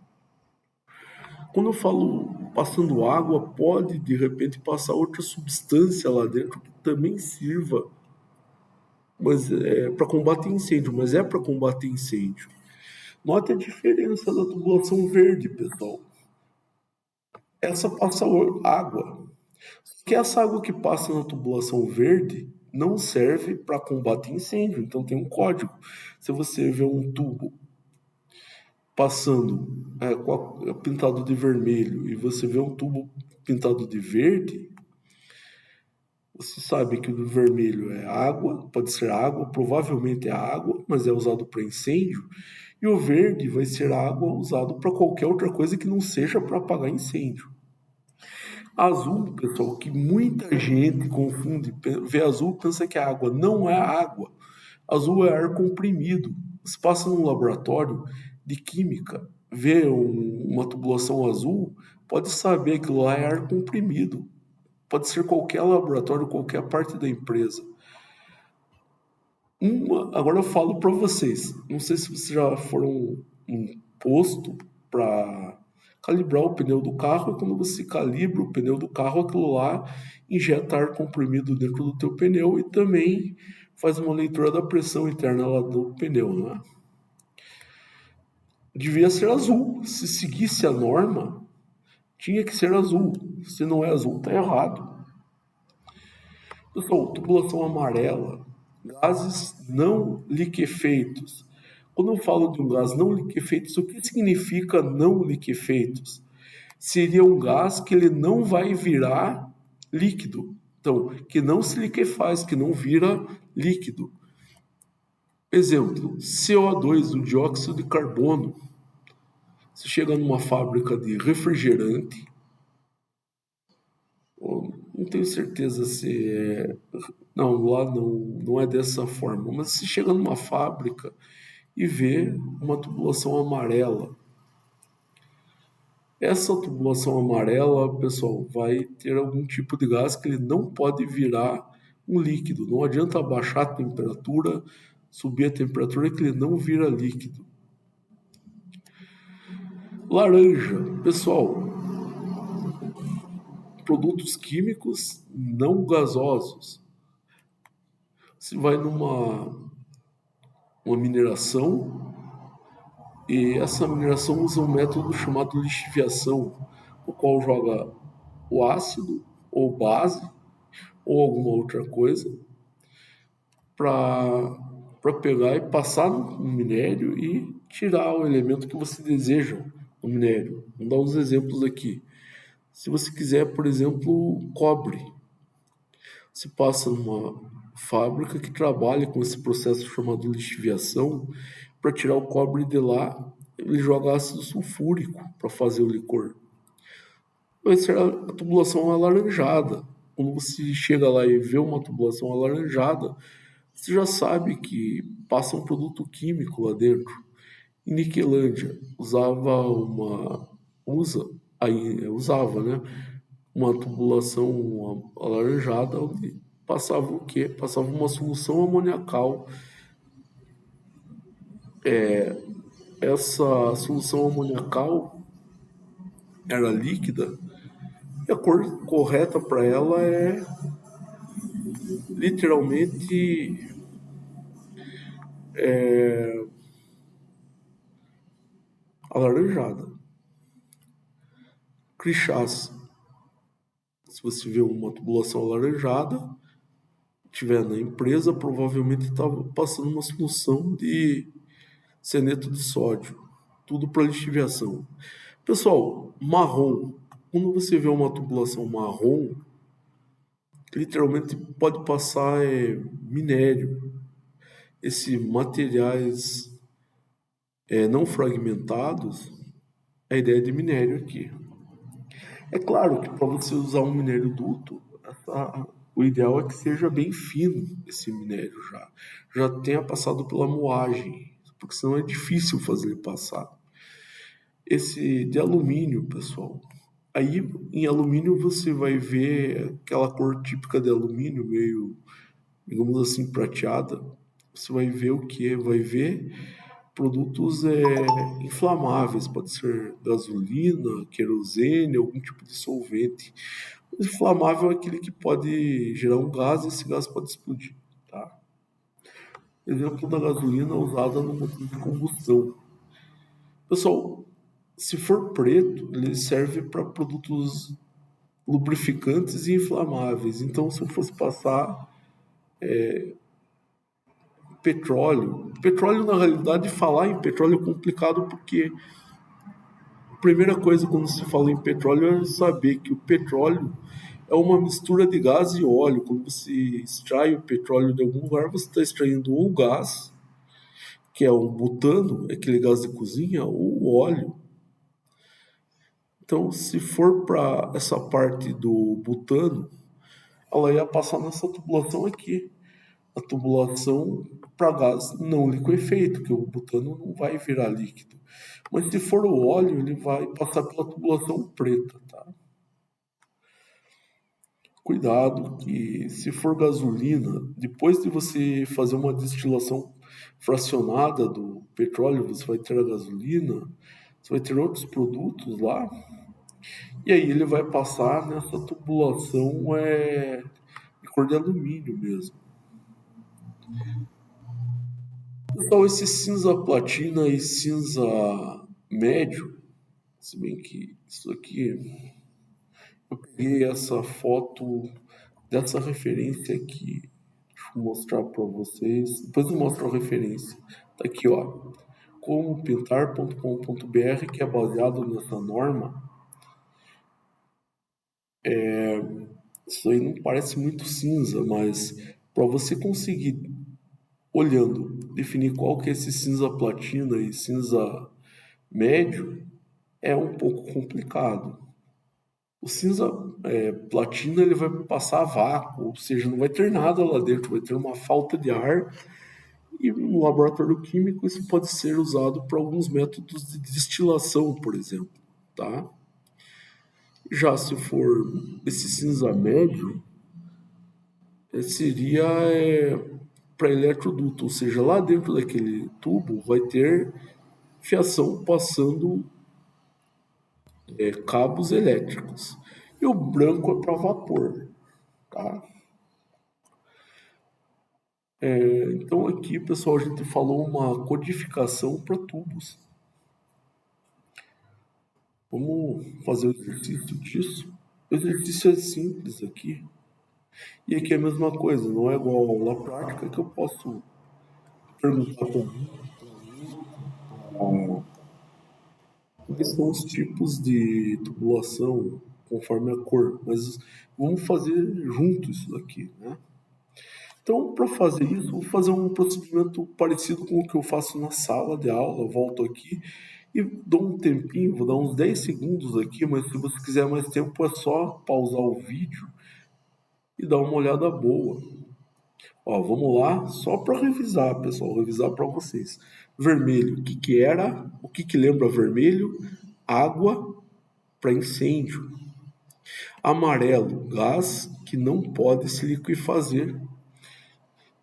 Quando eu falo passando água, pode de repente passar outra substância lá dentro que também sirva, mas é para combater incêndio, mas é para combater incêndio. Note a diferença da tubulação verde, pessoal. Essa passa água. Que essa água que passa na tubulação verde não serve para combater incêndio, então tem um código. Se você vê um tubo passando pintado de vermelho e você vê um tubo pintado de verde, você sabe que o vermelho é água, pode ser água, provavelmente é água, mas é usado para incêndio, e o verde vai ser água usado para qualquer outra coisa que não seja para apagar incêndio. Azul, pessoal, que muita gente confunde, vê azul e pensa que é água. Não é água. Azul é ar comprimido. Você passa num laboratório de química, vê uma tubulação azul, pode saber que lá é ar comprimido. Pode ser qualquer laboratório, qualquer parte da empresa. Agora eu falo para vocês, não sei se vocês já foram um posto para calibrar o pneu do carro, e quando você calibra o pneu do carro, aquilo lá injeta ar comprimido dentro do teu pneu e também faz uma leitura da pressão interna lá do pneu, né? Devia ser azul. Se seguisse a norma, tinha que ser azul. Se não é azul, tá errado. Pessoal, tubulação amarela, gases não liquefeitos. Quando eu falo de um gás não liquefeitos, o que significa não liquefeitos? Seria um gás que ele não vai virar líquido. Então, que não se liquefaz, que não vira líquido. Exemplo, CO2, o dióxido de carbono. Você chega numa fábrica de refrigerante, não tenho certeza se é... Não, lá não é dessa forma, mas você chega numa fábrica e vê uma tubulação amarela. Essa tubulação amarela, pessoal, vai ter algum tipo de gás que ele não pode virar um líquido. Não adianta abaixar a temperatura, subir a temperatura que ele não vira líquido. Laranja, pessoal, produtos químicos não gasosos. Você vai numa mineração e essa mineração usa um método chamado lixiviação, o qual joga o ácido ou base ou alguma outra coisa para pegar e passar no minério e tirar o elemento que você deseja no minério. Vamos dar uns exemplos aqui. Se você quiser, por exemplo, cobre, se passa numa fábrica que trabalha com esse processo chamado lixiviação para tirar o cobre de lá, ele joga ácido sulfúrico para fazer o licor. Vai ser a tubulação alaranjada. Quando você chega lá e vê uma tubulação alaranjada, você já sabe que passa um produto químico lá dentro. Em Niquelândia, usava, né, uma tubulação alaranjada onde passava o quê? Passava uma solução amoniacal. Essa solução amoniacal era líquida e a cor correta para ela é literalmente alaranjada. Crixás. Se você vê uma tubulação alaranjada, tiver na empresa, provavelmente estava passando uma solução de cianeto de sódio. Tudo para lixiviação. Pessoal, marrom. Quando você vê uma tubulação marrom, literalmente pode passar minério. Esses materiais não fragmentados, a ideia de minério aqui. É claro que para você usar um minério duto, o ideal é que seja bem fino esse minério já tenha passado pela moagem, porque senão é difícil fazer ele passar. Esse de alumínio, pessoal. Aí em alumínio você vai ver aquela cor típica de alumínio, meio, digamos assim, prateada. Você vai ver o que? Vai ver produtos inflamáveis, pode ser gasolina, querosene, algum tipo de solvente. O inflamável é aquele que pode gerar um gás e esse gás pode explodir. Tá? Exemplo da gasolina usada no motor de combustão. Pessoal, se for preto, ele serve para produtos lubrificantes e inflamáveis. Então, se eu fosse passar petróleo na realidade, falar em petróleo é complicado porque a primeira coisa quando se fala em petróleo é saber que o petróleo é uma mistura de gás e óleo. Quando você extrai o petróleo de algum lugar, você está extraindo ou o gás, que é o butano, aquele gás de cozinha, ou o óleo. Então, se for para essa parte do butano, ela ia passar nessa tubulação aqui. A tubulação para gás não liquefeito, que o butano não vai virar líquido. Mas se for o óleo, ele vai passar pela tubulação preta, tá? Cuidado que se for gasolina, depois de você fazer uma destilação fracionada do petróleo, você vai ter a gasolina, você vai ter outros produtos lá, e aí ele vai passar nessa tubulação de cor de alumínio mesmo. Então, esse cinza platina e cinza médio, se bem que isso aqui, eu peguei essa foto dessa referência aqui. Deixa eu mostrar para vocês. Depois eu mostro a referência. Tá aqui, ó. Comopintar.com.br, que é baseado nessa norma. Isso aí não parece muito cinza, mas para você conseguir, olhando, definir qual que é esse cinza platina e cinza médio, é um pouco complicado. O cinza platina ele vai passar vácuo, ou seja, não vai ter nada lá dentro, vai ter uma falta de ar. E no laboratório químico isso pode ser usado para alguns métodos de destilação, por exemplo, tá? Já se for esse cinza médio, seria para eletroduto, ou seja, lá dentro daquele tubo vai ter fiação passando cabos elétricos. E o branco é para vapor, tá? Então aqui, pessoal, a gente falou uma codificação para tubos. Vamos fazer o exercício disso. O exercício é simples aqui. E aqui é a mesma coisa, não é igual a aula prática que eu posso perguntar para quais são os tipos de tubulação conforme a cor, mas vamos fazer junto isso daqui, né? Então, para fazer isso, vou fazer um procedimento parecido com o que eu faço na sala de aula. Eu volto aqui e dou um tempinho, vou dar uns 10 segundos aqui, mas se você quiser mais tempo, é só pausar o vídeo e dar uma olhada boa. Ó, vamos lá, só para revisar, pessoal, revisar para vocês. Vermelho, o que que era? O que que lembra vermelho? Água para incêndio. Amarelo, gás que não pode se liquefazer.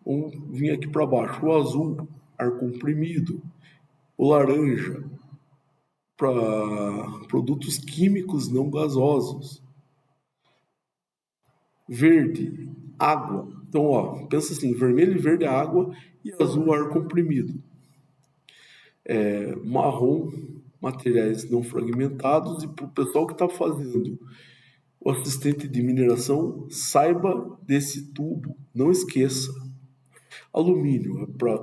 Vamos vir aqui para baixo. O azul, ar comprimido. O laranja, para produtos químicos não gasosos. Verde, água. Então, ó, pensa assim, vermelho e verde é água e azul ar comprimido. Marrom, materiais não fragmentados. E para o pessoal que está fazendo o assistente de mineração, saiba desse tubo, não esqueça. Alumínio é para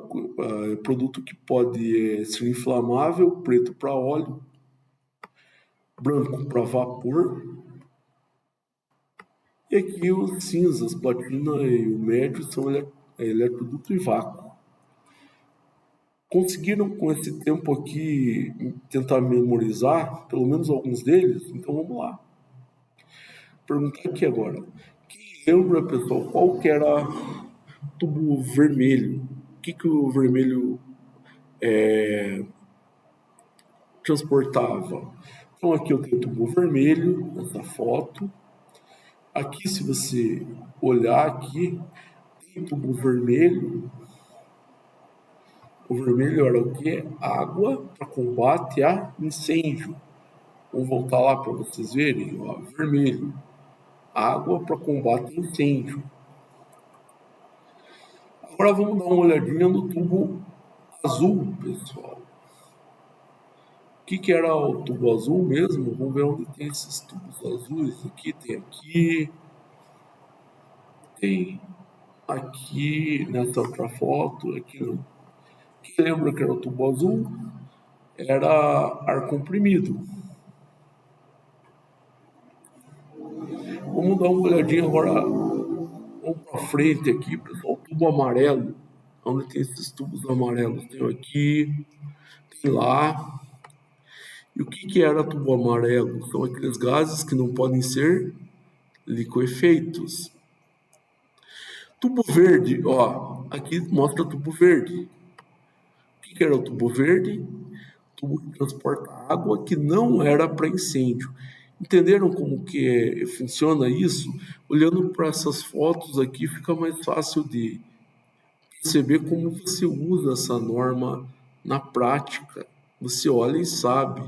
produto que pode ser inflamável, preto para óleo, branco para vapor. E aqui os cinzas, platina e o médio são eletroduto e vácuo. Conseguiram com esse tempo aqui tentar memorizar, pelo menos alguns deles? Então vamos lá. Perguntar aqui agora. Quem lembra, pessoal, qual que era tubo vermelho? O que o vermelho transportava? Então aqui eu tenho tubo vermelho, nessa foto. Aqui, se você olhar aqui, tem tubo vermelho. O vermelho era o quê? Água para combate a incêndio. Vou voltar lá para vocês verem. Ó, vermelho. Água para combate a incêndio. Agora vamos dar uma olhadinha no tubo azul, pessoal. O que era o tubo azul mesmo? Vamos ver onde tem esses tubos azuis. Aqui, tem aqui nessa outra foto, aqui não. Quem lembra que era o tubo azul? Era ar comprimido. Vamos dar uma olhadinha agora, vamos para frente aqui, pessoal. Tubo amarelo, onde tem esses tubos amarelos? Tem aqui, tem lá. E o que era tubo amarelo? São aqueles gases que não podem ser liquefeitos. Tubo verde, ó, aqui mostra tubo verde. O que era o tubo verde? Tubo que transporta água que não era para incêndio. Entenderam como que funciona isso? Olhando para essas fotos aqui, fica mais fácil de perceber como você usa essa norma na prática. Você olha e sabe.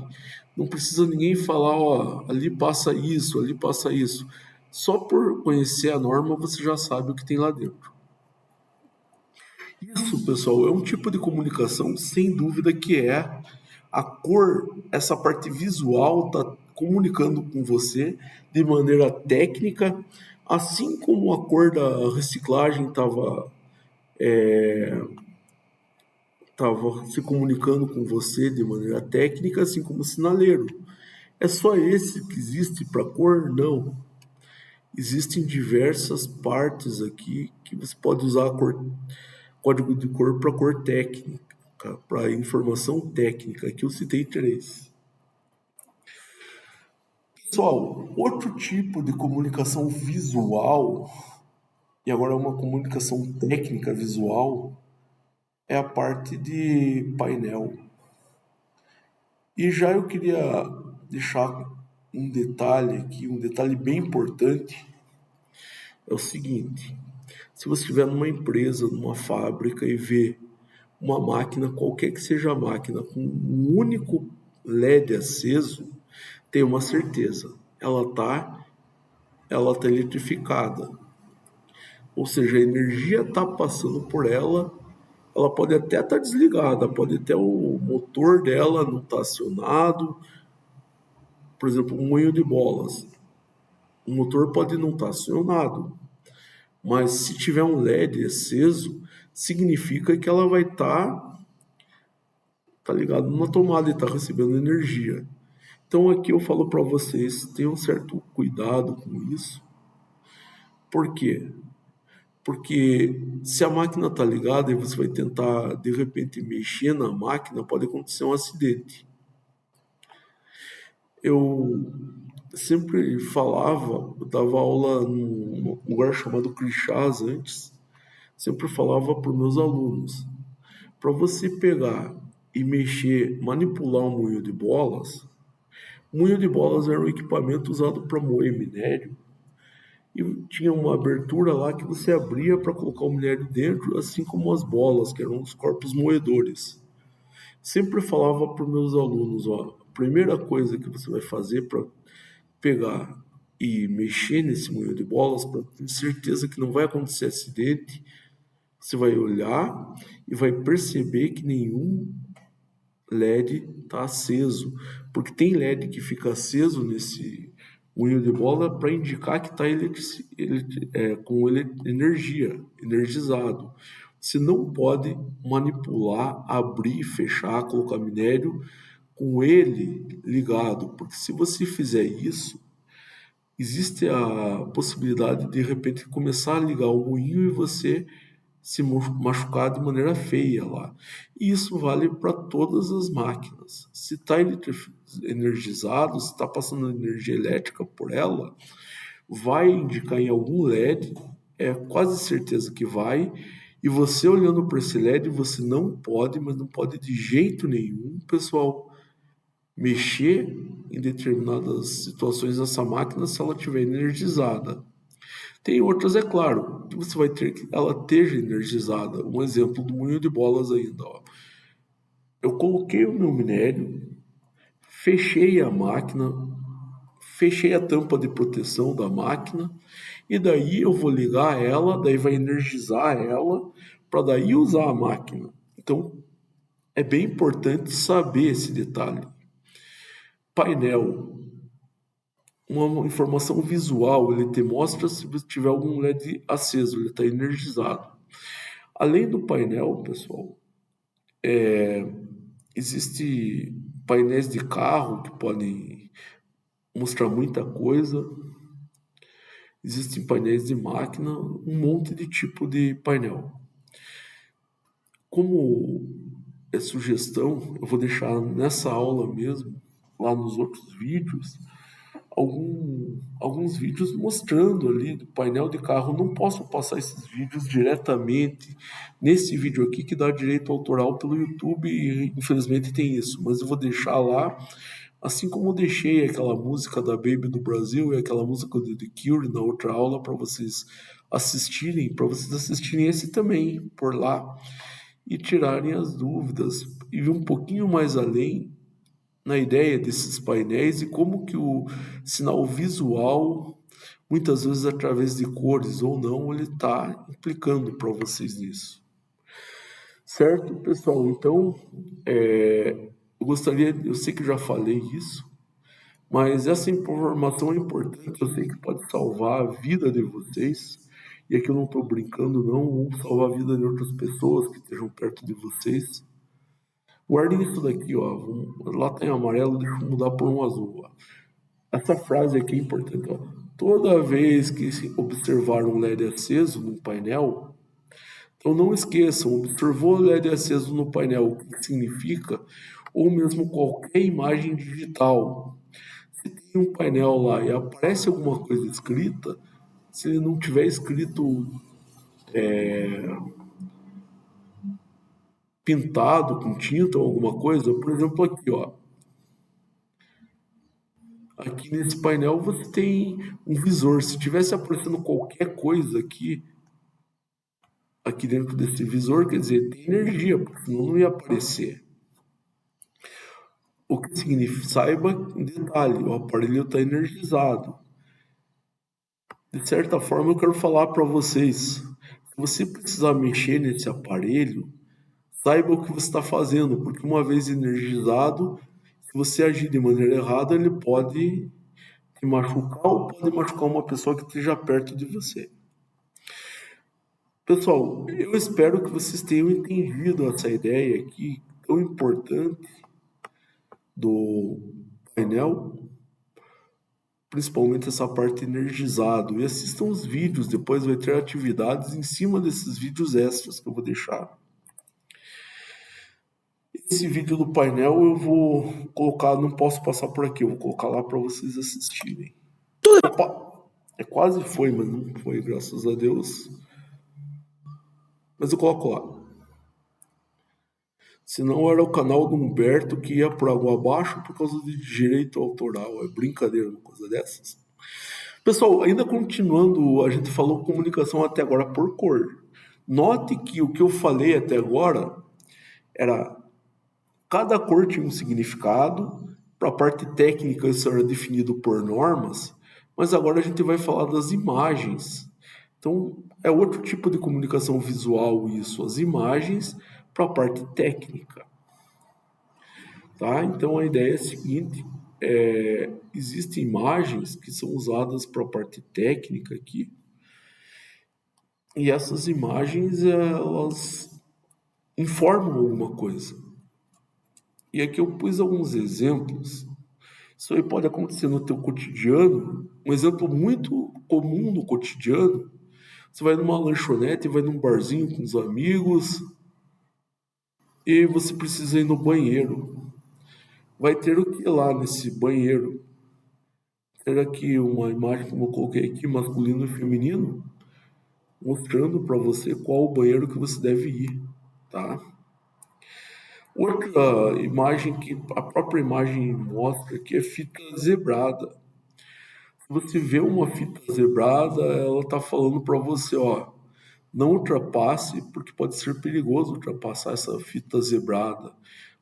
Não precisa ninguém falar, ó, ali passa isso, ali passa isso. Só por conhecer a norma, você já sabe o que tem lá dentro. Isso, pessoal, é um tipo de comunicação, sem dúvida, que é a cor, essa parte visual está comunicando com você de maneira técnica, assim como a cor da reciclagem estava se comunicando com você de maneira técnica, assim como o sinaleiro. É só esse que existe para cor? Não. Existem diversas partes aqui que você pode usar código de cor para cor técnica, para informação técnica. Aqui eu citei 3. Pessoal, outro tipo de comunicação visual, e agora é uma comunicação técnica visual, é a parte de painel. E já eu queria deixar um detalhe aqui, um detalhe bem importante, é o seguinte: se você estiver numa empresa, numa fábrica e vê uma máquina, qualquer que seja a máquina, com um único LED aceso, tenha uma certeza, ela tá eletrificada. Ou seja, a energia está passando por ela, ela pode até estar desligada, pode até o motor dela não estar acionado, por exemplo, um moinho de bolas. O motor pode não estar acionado, mas se tiver um LED aceso, significa que ela vai estar, tá ligado, na tomada e está recebendo energia. Então aqui eu falo para vocês, tenham um certo cuidado com isso. Por quê? Porque se a máquina está ligada e você vai tentar de repente mexer na máquina, pode acontecer um acidente. Eu sempre falava, eu dava aula num lugar chamado Crixás antes, sempre falava para os meus alunos, para você pegar e mexer, manipular um moinho de bolas era um equipamento usado para moer minério e tinha uma abertura lá que você abria para colocar o minério dentro, assim como as bolas, que eram os corpos moedores. Sempre falava para os meus alunos, ó, a primeira coisa que você vai fazer para pegar e mexer nesse moinho de bolas, para ter certeza que não vai acontecer acidente, você vai olhar e vai perceber que nenhum LED está aceso, porque tem LED que fica aceso nesse moinho de bola para indicar que está com energia, energizado. Você não pode manipular, abrir, fechar, colocar minério com ele ligado, porque se você fizer isso, existe a possibilidade de repente começar a ligar o moinho e você se machucar de maneira feia lá. E isso vale para todas as máquinas. Se está energizado, se está passando energia elétrica por ela, vai indicar em algum LED, é quase certeza que vai. E você olhando para esse LED, você não pode, mas não pode de jeito nenhum, pessoal, mexer em determinadas situações dessa máquina se ela estiver energizada. Tem outras, é claro, que você vai ter que ela esteja energizada. Um exemplo do moinho de bolas ainda. Ó. Eu coloquei o meu minério, fechei a máquina, fechei a tampa de proteção da máquina e daí eu vou ligar ela, daí vai energizar ela para daí usar a máquina. Então é bem importante saber esse detalhe. Painel, uma informação visual, ele te mostra se tiver algum LED aceso, ele está energizado. Além do painel, pessoal, existe painéis de carro que podem mostrar muita coisa, existem painéis de máquina, um monte de tipo de painel. Como é sugestão, eu vou deixar nessa aula mesmo, lá nos outros vídeos, alguns vídeos mostrando ali do painel de carro. Não posso passar esses vídeos diretamente nesse vídeo aqui que dá direito autoral pelo YouTube e infelizmente tem isso, mas eu vou deixar lá, assim como eu deixei aquela música da Baby do Brasil e aquela música do The Cure na outra aula para vocês assistirem esse também por lá e tirarem as dúvidas e ir um pouquinho mais além na ideia desses painéis e como que o sinal visual, muitas vezes através de cores ou não, ele está implicando para vocês nisso. Certo, pessoal? Então, eu sei que eu já falei isso, mas essa informação é importante, eu sei que pode salvar a vida de vocês, e aqui eu não estou brincando não, ou salvar a vida de outras pessoas que estejam perto de vocês. Guardem isso daqui, ó. Lá tem amarelo, deixa eu mudar por um azul. Ó. Essa frase aqui é importante, ó. Toda vez que se observar um LED aceso no painel, então não esqueçam, observou o LED aceso no painel, o que significa, ou mesmo qualquer imagem digital. Se tem um painel lá e aparece alguma coisa escrita, se ele não tiver escrito pintado com tinta ou alguma coisa, por exemplo aqui, ó. Aqui nesse painel você tem um visor. Se tivesse aparecendo qualquer coisa aqui dentro desse visor, quer dizer, tem energia, porque senão não ia aparecer. O que significa? Saiba em detalhe, o aparelho está energizado. De certa forma, eu quero falar para vocês, se você precisar mexer nesse aparelho, saiba o que você está fazendo, porque uma vez energizado, se você agir de maneira errada, ele pode te machucar ou pode machucar uma pessoa que esteja perto de você. Pessoal, eu espero que vocês tenham entendido essa ideia aqui tão importante do painel, principalmente essa parte energizado. E assistam os vídeos, depois vai ter atividades em cima desses vídeos extras que eu vou deixar. Esse vídeo do painel eu vou colocar, não posso passar por aqui, eu vou colocar lá para vocês assistirem. Opa, quase foi, mas não foi, graças a Deus. Mas eu coloco lá. Senão era o canal do Humberto que ia por água abaixo por causa de direito autoral. É brincadeira, uma coisa dessas. Pessoal, ainda continuando, a gente falou comunicação até agora por cor. Note que o que eu falei até agora era cada cor tinha um significado. Para a parte técnica isso era definido por normas, mas agora a gente vai falar das imagens. Então é outro tipo de comunicação visual isso, as imagens para a parte técnica. Tá? Então a ideia é a seguinte, existem imagens que são usadas para a parte técnica aqui, e essas imagens elas informam alguma coisa. E aqui eu pus alguns exemplos. Isso aí pode acontecer no teu cotidiano. Um exemplo muito comum no cotidiano, você vai numa lanchonete, vai num barzinho com os amigos e você precisa ir no banheiro. Vai ter o que lá nesse banheiro? Ter aqui uma imagem, como eu coloquei aqui, masculino e feminino, mostrando para você qual o banheiro que você deve ir, tá? Outra imagem que a própria imagem mostra que é fita zebrada. Se você vê uma fita zebrada, ela está falando para você, ó, não ultrapasse, porque pode ser perigoso ultrapassar essa fita zebrada.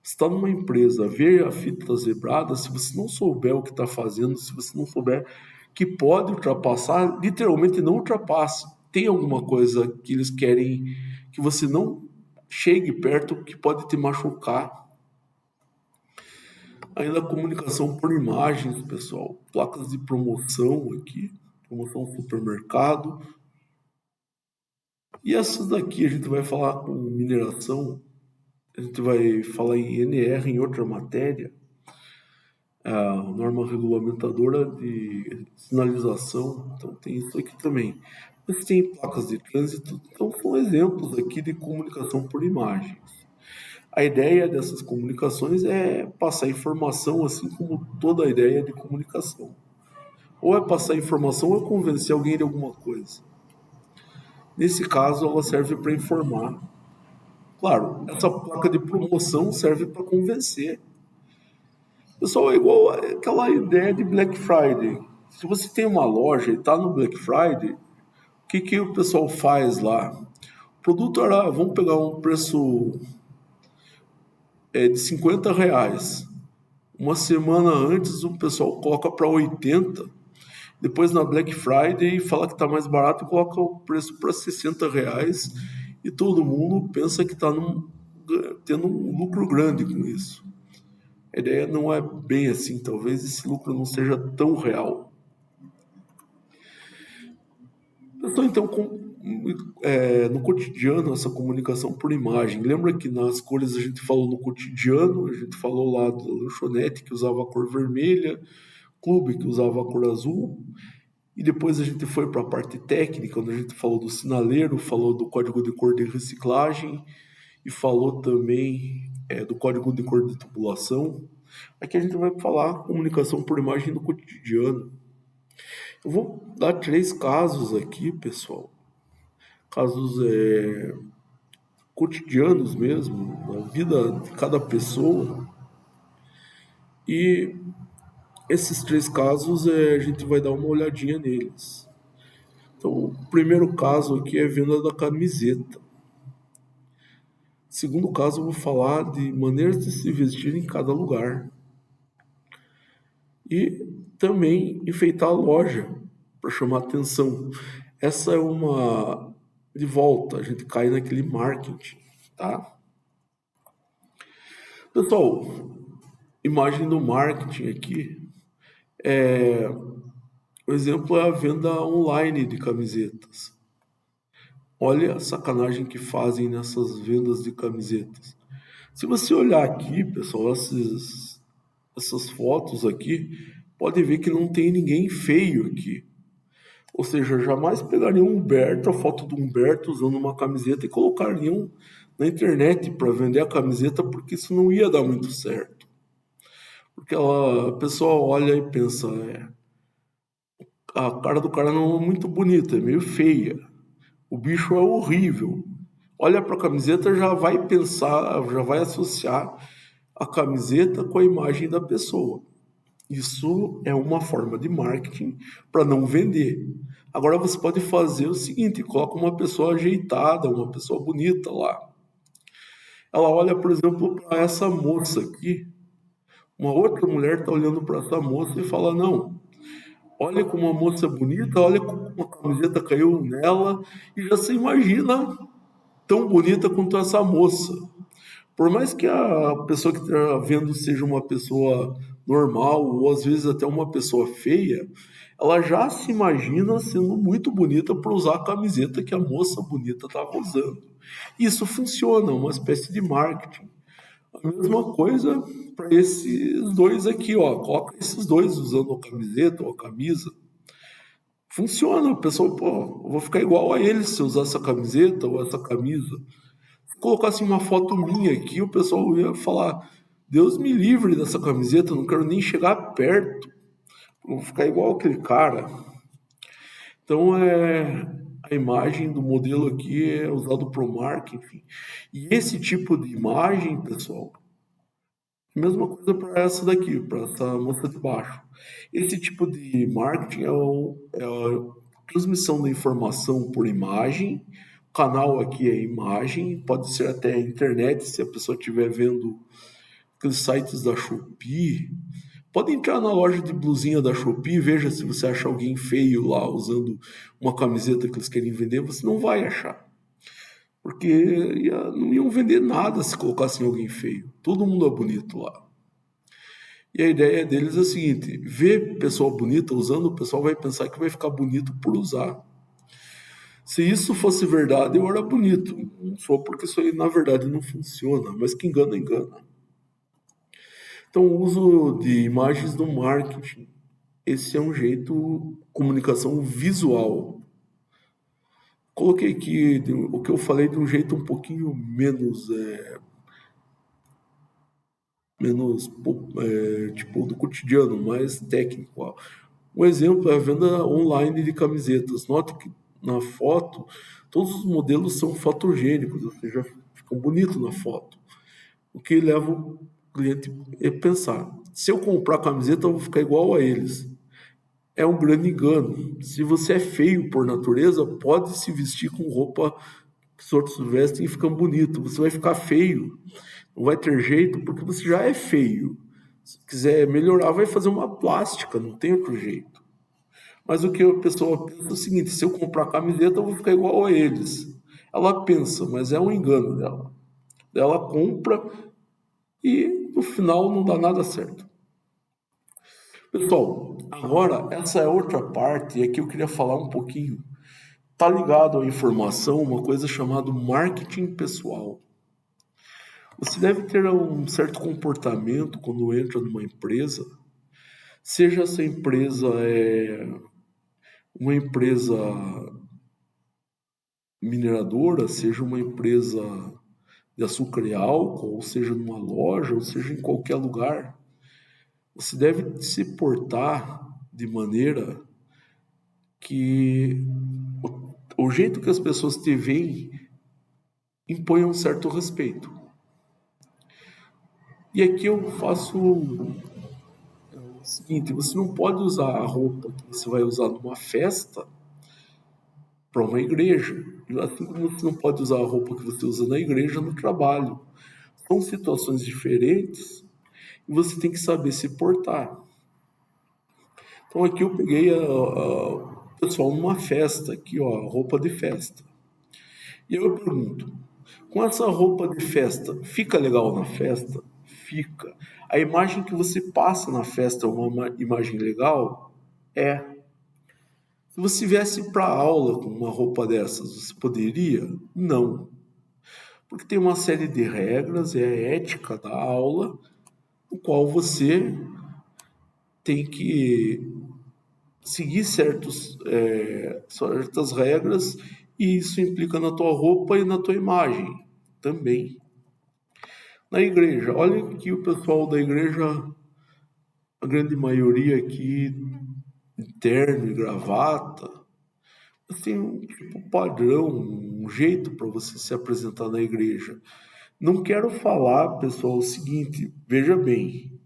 Você está numa empresa, vê a fita zebrada, se você não souber o que está fazendo, se você não souber que pode ultrapassar, literalmente não ultrapasse. Tem alguma coisa que eles querem que você não chegue perto que pode te machucar. Ainda a comunicação por imagens, pessoal. Placas de promoção aqui, promoção supermercado. E essas daqui a gente vai falar com mineração, a gente vai falar em NR em outra matéria, a norma regulamentadora de sinalização, então tem isso aqui também. Mas tem placas de trânsito, então são exemplos aqui de comunicação por imagens. A ideia dessas comunicações é passar informação, assim como toda a ideia de comunicação. Ou é passar informação ou é convencer alguém de alguma coisa. Nesse caso, ela serve para informar. Claro, essa placa de promoção serve para convencer. Pessoal, é igual aquela ideia de Black Friday. Se você tem uma loja e está no Black Friday, o que o pessoal faz lá? O produto era, vamos pegar um preço de R$ 50. Uma semana antes o pessoal coloca para 80. Depois na Black Friday fala que está mais barato e coloca o preço para R$ 60. E todo mundo pensa que está tendo um lucro grande com isso. A ideia não é bem assim, talvez esse lucro não seja tão real. Então, no cotidiano, essa comunicação por imagem. Lembra que nas cores a gente falou no cotidiano, a gente falou lá do lanchonete que usava a cor vermelha, clube que usava a cor azul, e depois a gente foi para a parte técnica, onde a gente falou do sinaleiro, falou do código de cor de reciclagem e falou também do código de cor de tubulação. Aqui a gente vai falar comunicação por imagem no cotidiano. Eu vou dar 3 casos aqui, pessoal. Casos cotidianos mesmo, na vida de cada pessoa. E esses 3 casos a gente vai dar uma olhadinha neles. Então, o primeiro caso aqui é a venda da camiseta. Segundo caso, eu vou falar de maneiras de se vestir em cada lugar. E também enfeitar a loja para chamar atenção. Essa é uma de volta, a gente cai naquele marketing, tá? Pessoal, imagem do marketing aqui O exemplo é a venda online de camisetas. Olha a sacanagem que fazem nessas vendas de camisetas. Se você olhar aqui, pessoal, essas fotos aqui, pode ver que não tem ninguém feio aqui. Ou seja, jamais pegariam Humberto, a foto do Humberto usando uma camiseta e colocariam na internet para vender a camiseta, porque isso não ia dar muito certo. Porque a pessoa olha e pensa, a cara do cara não é muito bonita, é meio feia. O bicho é horrível. Olha para a camiseta, já vai pensar, já vai associar a camiseta com a imagem da pessoa. Isso é uma forma de marketing para não vender. Agora você pode fazer o seguinte: coloca uma pessoa ajeitada, uma pessoa bonita lá. Ela olha, por exemplo, para essa moça aqui. Uma outra mulher está olhando para essa moça e fala: Não, olha como uma moça é bonita, olha como a camiseta caiu nela, e já se imagina tão bonita quanto essa moça. Por mais que a pessoa que está vendo seja uma pessoa normal, ou às vezes até uma pessoa feia, ela já se imagina sendo muito bonita por usar a camiseta que a moça bonita estava usando. Isso funciona, é uma espécie de marketing. A mesma coisa para esses dois aqui, ó. Coloca esses dois usando a camiseta ou a camisa. Funciona, o pessoal, pô, eu vou ficar igual a eles se eu usar essa camiseta ou essa camisa. Se colocasse uma foto minha aqui, o pessoal ia falar: Deus me livre dessa camiseta, não quero nem chegar perto. Vou ficar igual aquele cara. Então, a imagem do modelo aqui é usado para o marketing. E esse tipo de imagem, pessoal, mesma coisa para essa daqui, para essa moça de baixo. Esse tipo de marketing é a transmissão da informação por imagem. O canal aqui é imagem, pode ser até a internet, se a pessoa estiver vendo aqueles sites da Shopee. Pode entrar na loja de blusinha da Shopee, veja se você acha alguém feio lá usando uma camiseta que eles querem vender, você não vai achar. Porque não iam vender nada se colocassem alguém feio. Todo mundo é bonito lá. E a ideia deles é a seguinte: ver pessoa bonita usando, o pessoal vai pensar que vai ficar bonito por usar. Se isso fosse verdade, eu era bonito. Só porque isso aí na verdade não funciona, mas que engana, engana. Então, o uso de imagens no marketing. Esse é um jeito, comunicação visual. Coloquei aqui o que eu falei de um jeito um pouquinho menos tipo do cotidiano, mais técnico. Ó. Um exemplo é a venda online de camisetas. Note que na foto todos os modelos são fotogênicos, ou seja, ficam bonitos na foto. O que leva o cliente a pensar: se eu comprar camiseta, eu vou ficar igual a eles. É um grande engano. Se você é feio por natureza, pode se vestir com roupa que os outros vestem e ficam bonito. Você vai ficar feio, não vai ter jeito, porque você já é feio. Se quiser melhorar, vai fazer uma plástica, não tem outro jeito. Mas o que a pessoa pensa é o seguinte: se eu comprar camiseta, eu vou ficar igual a eles. Ela pensa, mas é um engano dela. Ela compra e no final não dá nada certo. Pessoal, agora essa é outra parte e aqui eu queria falar um pouquinho. Tá ligado à informação uma coisa chamada marketing pessoal. Você deve ter um certo comportamento quando entra numa empresa, seja essa empresa uma empresa mineradora, seja uma empresa de açúcar e álcool, ou seja numa loja, ou seja em qualquer lugar. Você deve se portar de maneira que o jeito que as pessoas te veem impõe um certo respeito. E aqui eu faço o seguinte: você não pode usar a roupa que você vai usar numa festa para uma igreja, assim como você não pode usar a roupa que você usa na igreja no trabalho. São situações diferentes e você tem que saber se portar. Então aqui eu peguei o pessoal numa festa, aqui ó, roupa de festa. E eu pergunto: com essa roupa de festa, fica legal na festa? Fica. A imagem que você passa na festa é uma imagem legal? É. Se você viesse para a aula com uma roupa dessas, você poderia? Não, porque tem uma série de regras, é a ética da aula, no qual você tem que seguir certas regras, e isso implica na tua roupa e na tua imagem também. Na igreja, olha que o pessoal da igreja, a grande maioria aqui, terno e gravata, tem um tipo padrão, um jeito para você se apresentar na igreja. Não quero falar, pessoal, o seguinte, veja bem,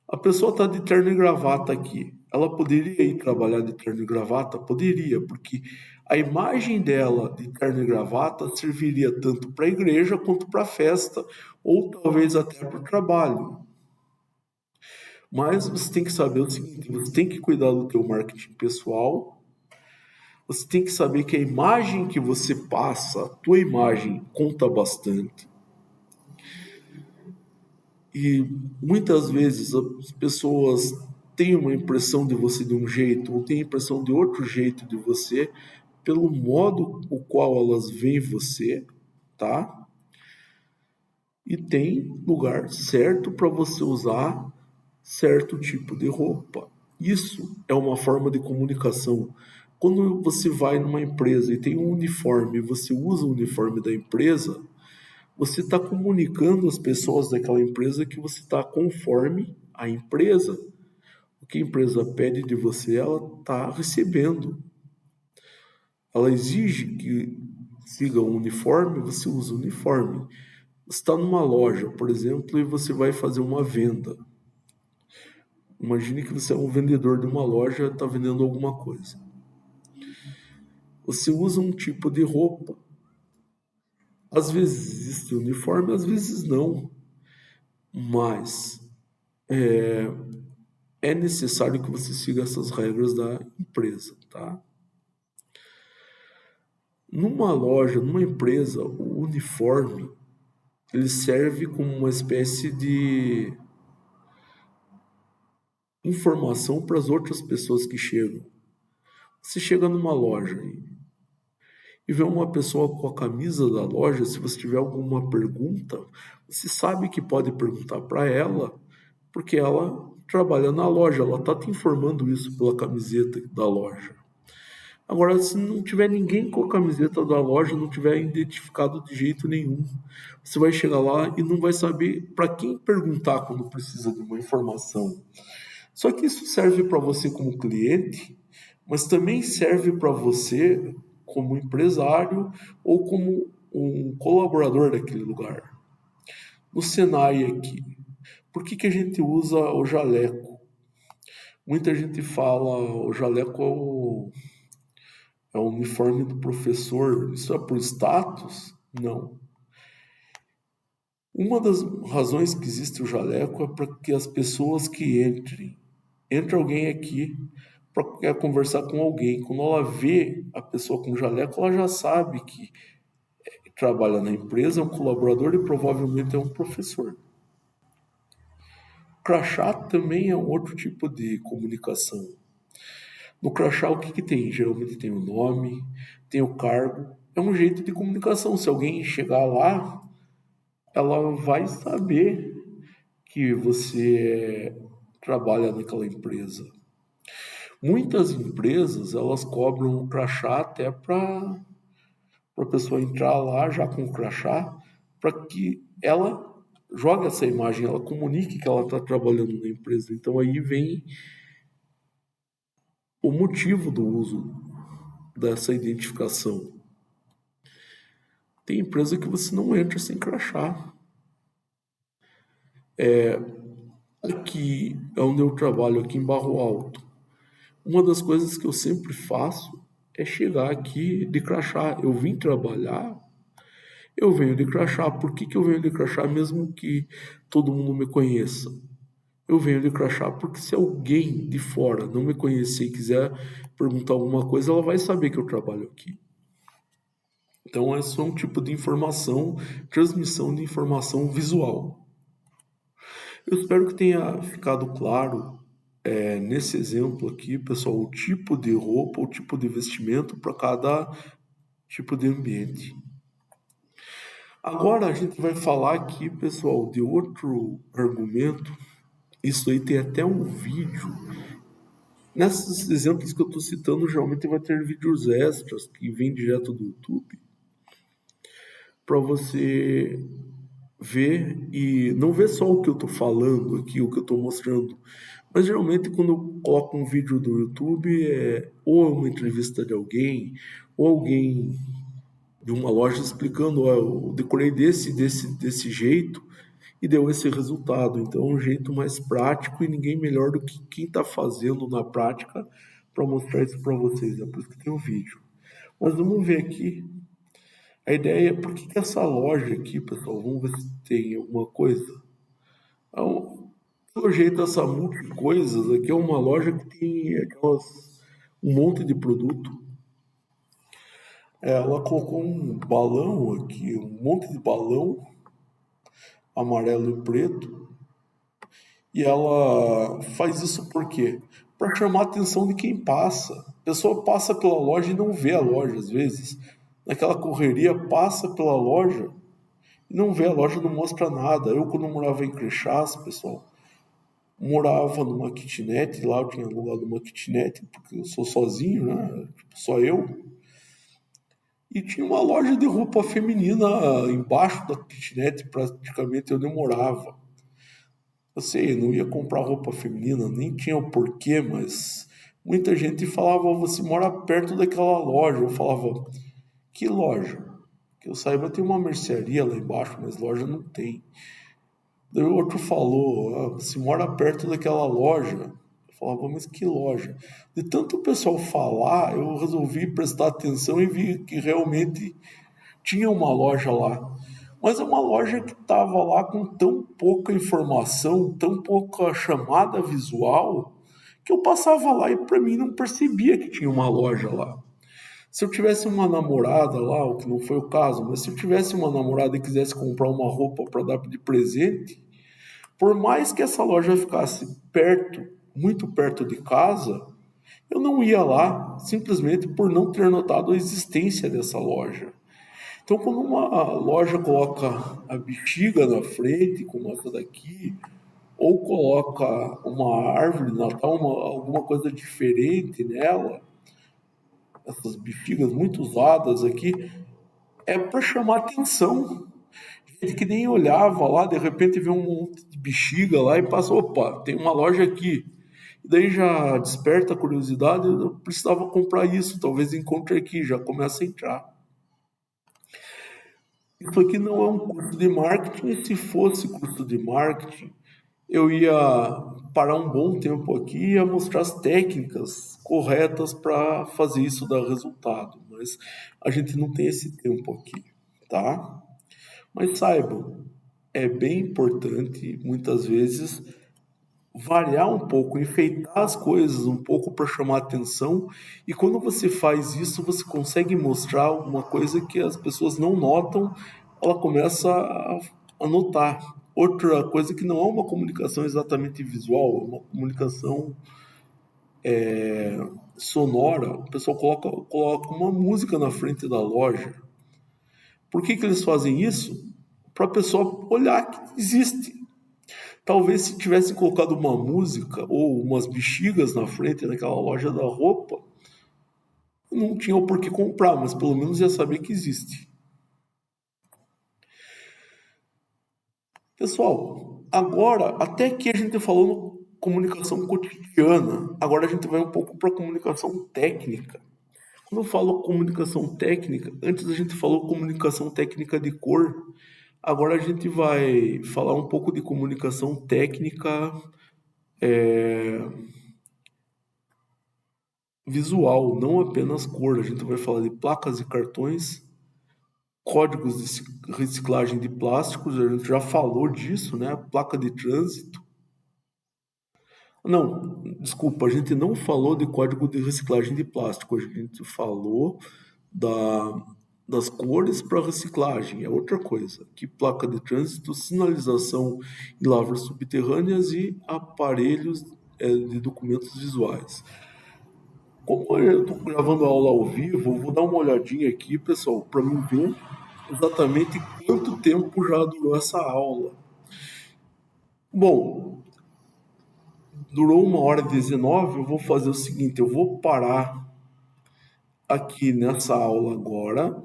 a pessoa está de terno e gravata aqui. Ela poderia ir trabalhar de terno e gravata? Poderia, porque a imagem dela de terno e gravata serviria tanto para a igreja quanto para a festa, ou talvez até para o trabalho. Mas você tem que saber o seguinte, você tem que cuidar do teu marketing pessoal, você tem que saber que a imagem que você passa, a tua imagem, conta bastante. E muitas vezes as pessoas têm uma impressão de você de um jeito, ou têm a impressão de outro jeito de você, pelo modo o qual elas veem você, tá? E tem lugar certo para você usar certo tipo de roupa. Isso é uma forma de comunicação. Quando você vai numa empresa e tem um uniforme, você usa o uniforme da empresa, você está comunicando às pessoas daquela empresa que você está conforme a empresa. O que a empresa pede de você, ela está recebendo. Ela exige que siga o uniforme, você usa o uniforme. Você está numa loja, por exemplo, e você vai fazer uma venda. Imagine que você é um vendedor de uma loja e está vendendo alguma coisa. Você usa um tipo de roupa. Às vezes existe uniforme, às vezes não. Mas é necessário que você siga essas regras da empresa, tá? Numa loja, numa empresa, o uniforme ele serve como uma espécie de informação para as outras pessoas que chegam. Você chega numa loja e vê uma pessoa com a camisa da loja, se você tiver alguma pergunta, você sabe que pode perguntar para ela, porque ela trabalha na loja, ela está te informando isso pela camiseta da loja. Agora, se não tiver ninguém com a camiseta da loja, não tiver identificado de jeito nenhum, você vai chegar lá e não vai saber para quem perguntar quando precisa de uma informação. Só que isso serve para você como cliente, mas também serve para você como empresário ou como um colaborador daquele lugar. No Senai aqui, por que a gente usa o jaleco? Muita gente fala o jaleco é o uniforme do professor. Isso é por status? Não. Uma das razões que existe o jaleco é para que as pessoas que entre alguém aqui para conversar com alguém. Quando ela vê a pessoa com jaleco, ela já sabe que trabalha na empresa, é um colaborador e provavelmente é um professor. Crachá também é um outro tipo de comunicação. No crachá, o que tem? Geralmente tem o nome, tem o cargo. É um jeito de comunicação. Se alguém chegar lá, ela vai saber que você trabalha naquela empresa. Muitas empresas, elas cobram o crachá até para a pessoa entrar lá já com o crachá, para que ela jogue essa imagem, ela comunique que ela está trabalhando na empresa. Então aí vem o motivo do uso dessa identificação. Tem empresa que você não entra sem crachá. Aqui é onde eu trabalho, aqui em Barro Alto. Uma das coisas que eu sempre faço é chegar aqui de crachá. Eu vim trabalhar, eu venho de crachá. Por que eu venho de crachá mesmo que todo mundo me conheça? Eu venho de crachá porque se alguém de fora não me conhecer e quiser perguntar alguma coisa, ela vai saber que eu trabalho aqui. Então, esse é um tipo de informação, transmissão de informação visual. Eu espero que tenha ficado claro nesse exemplo aqui, pessoal, o tipo de roupa, o tipo de vestimento para cada tipo de ambiente. Agora a gente vai falar aqui, pessoal, de outro argumento. Isso aí tem até um vídeo. Nesses exemplos que eu estou citando, geralmente vai ter vídeos extras que vêm direto do YouTube para você ver e não ver só o que eu estou falando aqui, o que eu estou mostrando. Mas geralmente quando eu coloco um vídeo do YouTube é ou uma entrevista de alguém, ou alguém de uma loja explicando, ó, eu decorei desse jeito e deu esse resultado. Então é um jeito mais prático e ninguém melhor do que quem está fazendo na prática para mostrar isso para vocês. É por isso que tem o vídeo. Mas vamos ver aqui. A ideia é por que essa loja aqui, pessoal, vamos ver se tem alguma coisa. Então, pelo jeito, essa multi coisas aqui é uma loja que tem um monte de produto. Ela colocou um balão aqui, um monte de balão amarelo e preto. E ela faz isso por quê? Para chamar a atenção de quem passa. A pessoa passa pela loja e não vê a loja, às vezes. Naquela correria, passa pela loja e não vê a loja, não mostra nada. Eu, quando morava em Crixás, pessoal, morava numa kitnet, lá eu tinha alugado uma kitnet, porque eu sou sozinho, né? Tipo, só eu. E tinha uma loja de roupa feminina embaixo da kitnet, praticamente onde eu morava. Eu sei, eu não ia comprar roupa feminina, nem tinha o porquê, mas muita gente falava, você mora perto daquela loja. Eu falava, que loja? Que eu saiba tem uma mercearia lá embaixo, mas loja não tem. Daí o outro falou, você mora perto daquela loja. Eu falava, mas que loja? De tanto o pessoal falar, eu resolvi prestar atenção e vi que realmente tinha uma loja lá. Mas é uma loja que estava lá com tão pouca informação, tão pouca chamada visual, que eu passava lá e para mim não percebia que tinha uma loja lá. Se eu tivesse uma namorada lá, o que não foi o caso, mas se eu tivesse uma namorada e quisesse comprar uma roupa para dar de presente, por mais que essa loja ficasse perto, muito perto de casa, eu não ia lá simplesmente por não ter notado a existência dessa loja. Então, quando uma loja coloca a bexiga na frente, como essa daqui, ou coloca uma árvore de Natal, alguma coisa diferente nela, essas bexigas muito usadas aqui, é para chamar atenção. Gente que nem olhava lá, de repente vê um monte de bexiga lá e passa, opa, tem uma loja aqui. E daí já desperta a curiosidade, eu precisava comprar isso, talvez encontre aqui, já começa a entrar. Isso aqui não é um curso de marketing, e se fosse curso de marketing, eu ia parar um bom tempo aqui e ia mostrar as técnicas corretas para fazer isso dar resultado, mas a gente não tem esse tempo aqui, tá? Mas saibam, é bem importante muitas vezes variar um pouco, enfeitar as coisas um pouco para chamar atenção, e quando você faz isso, você consegue mostrar uma coisa que as pessoas não notam, ela começa a notar. Outra coisa que não é uma comunicação exatamente visual, é uma comunicação sonora, o pessoal coloca uma música na frente da loja. Por que eles fazem isso? Para a pessoa olhar que existe. Talvez se tivessem colocado uma música ou umas bexigas na frente daquela loja da roupa, não tinha o porquê comprar, mas pelo menos ia saber que existe. Pessoal, agora, até aqui a gente falou no comunicação cotidiana, agora a gente vai um pouco para comunicação técnica. Quando eu falo comunicação técnica, antes a gente falou comunicação técnica de cor, agora a gente vai falar um pouco de comunicação técnica visual, não apenas cor. A gente vai falar de placas e cartões, códigos de reciclagem de plásticos, a gente já falou disso, né? Placa de trânsito. Não, desculpa, a gente não falou de código de reciclagem de plástico, a gente falou da, das cores para reciclagem, é outra coisa. Aqui, placa de trânsito, sinalização em lavras subterrâneas e aparelhos de documentos visuais. Como eu estou gravando a aula ao vivo, eu vou dar uma olhadinha aqui, pessoal, para mim ver exatamente quanto tempo já durou essa aula. Bom, durou 1h19, eu vou fazer o seguinte, eu vou parar aqui nessa aula agora,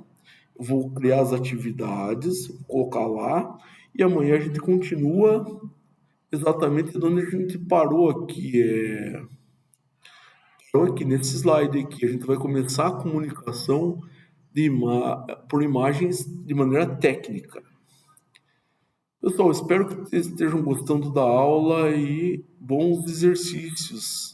vou criar as atividades, colocar lá, e amanhã a gente continua exatamente de onde a gente parou aqui. Parou aqui nesse slide aqui, a gente vai começar a comunicação por imagens de maneira técnica. Pessoal, espero que vocês estejam gostando da aula e bons exercícios.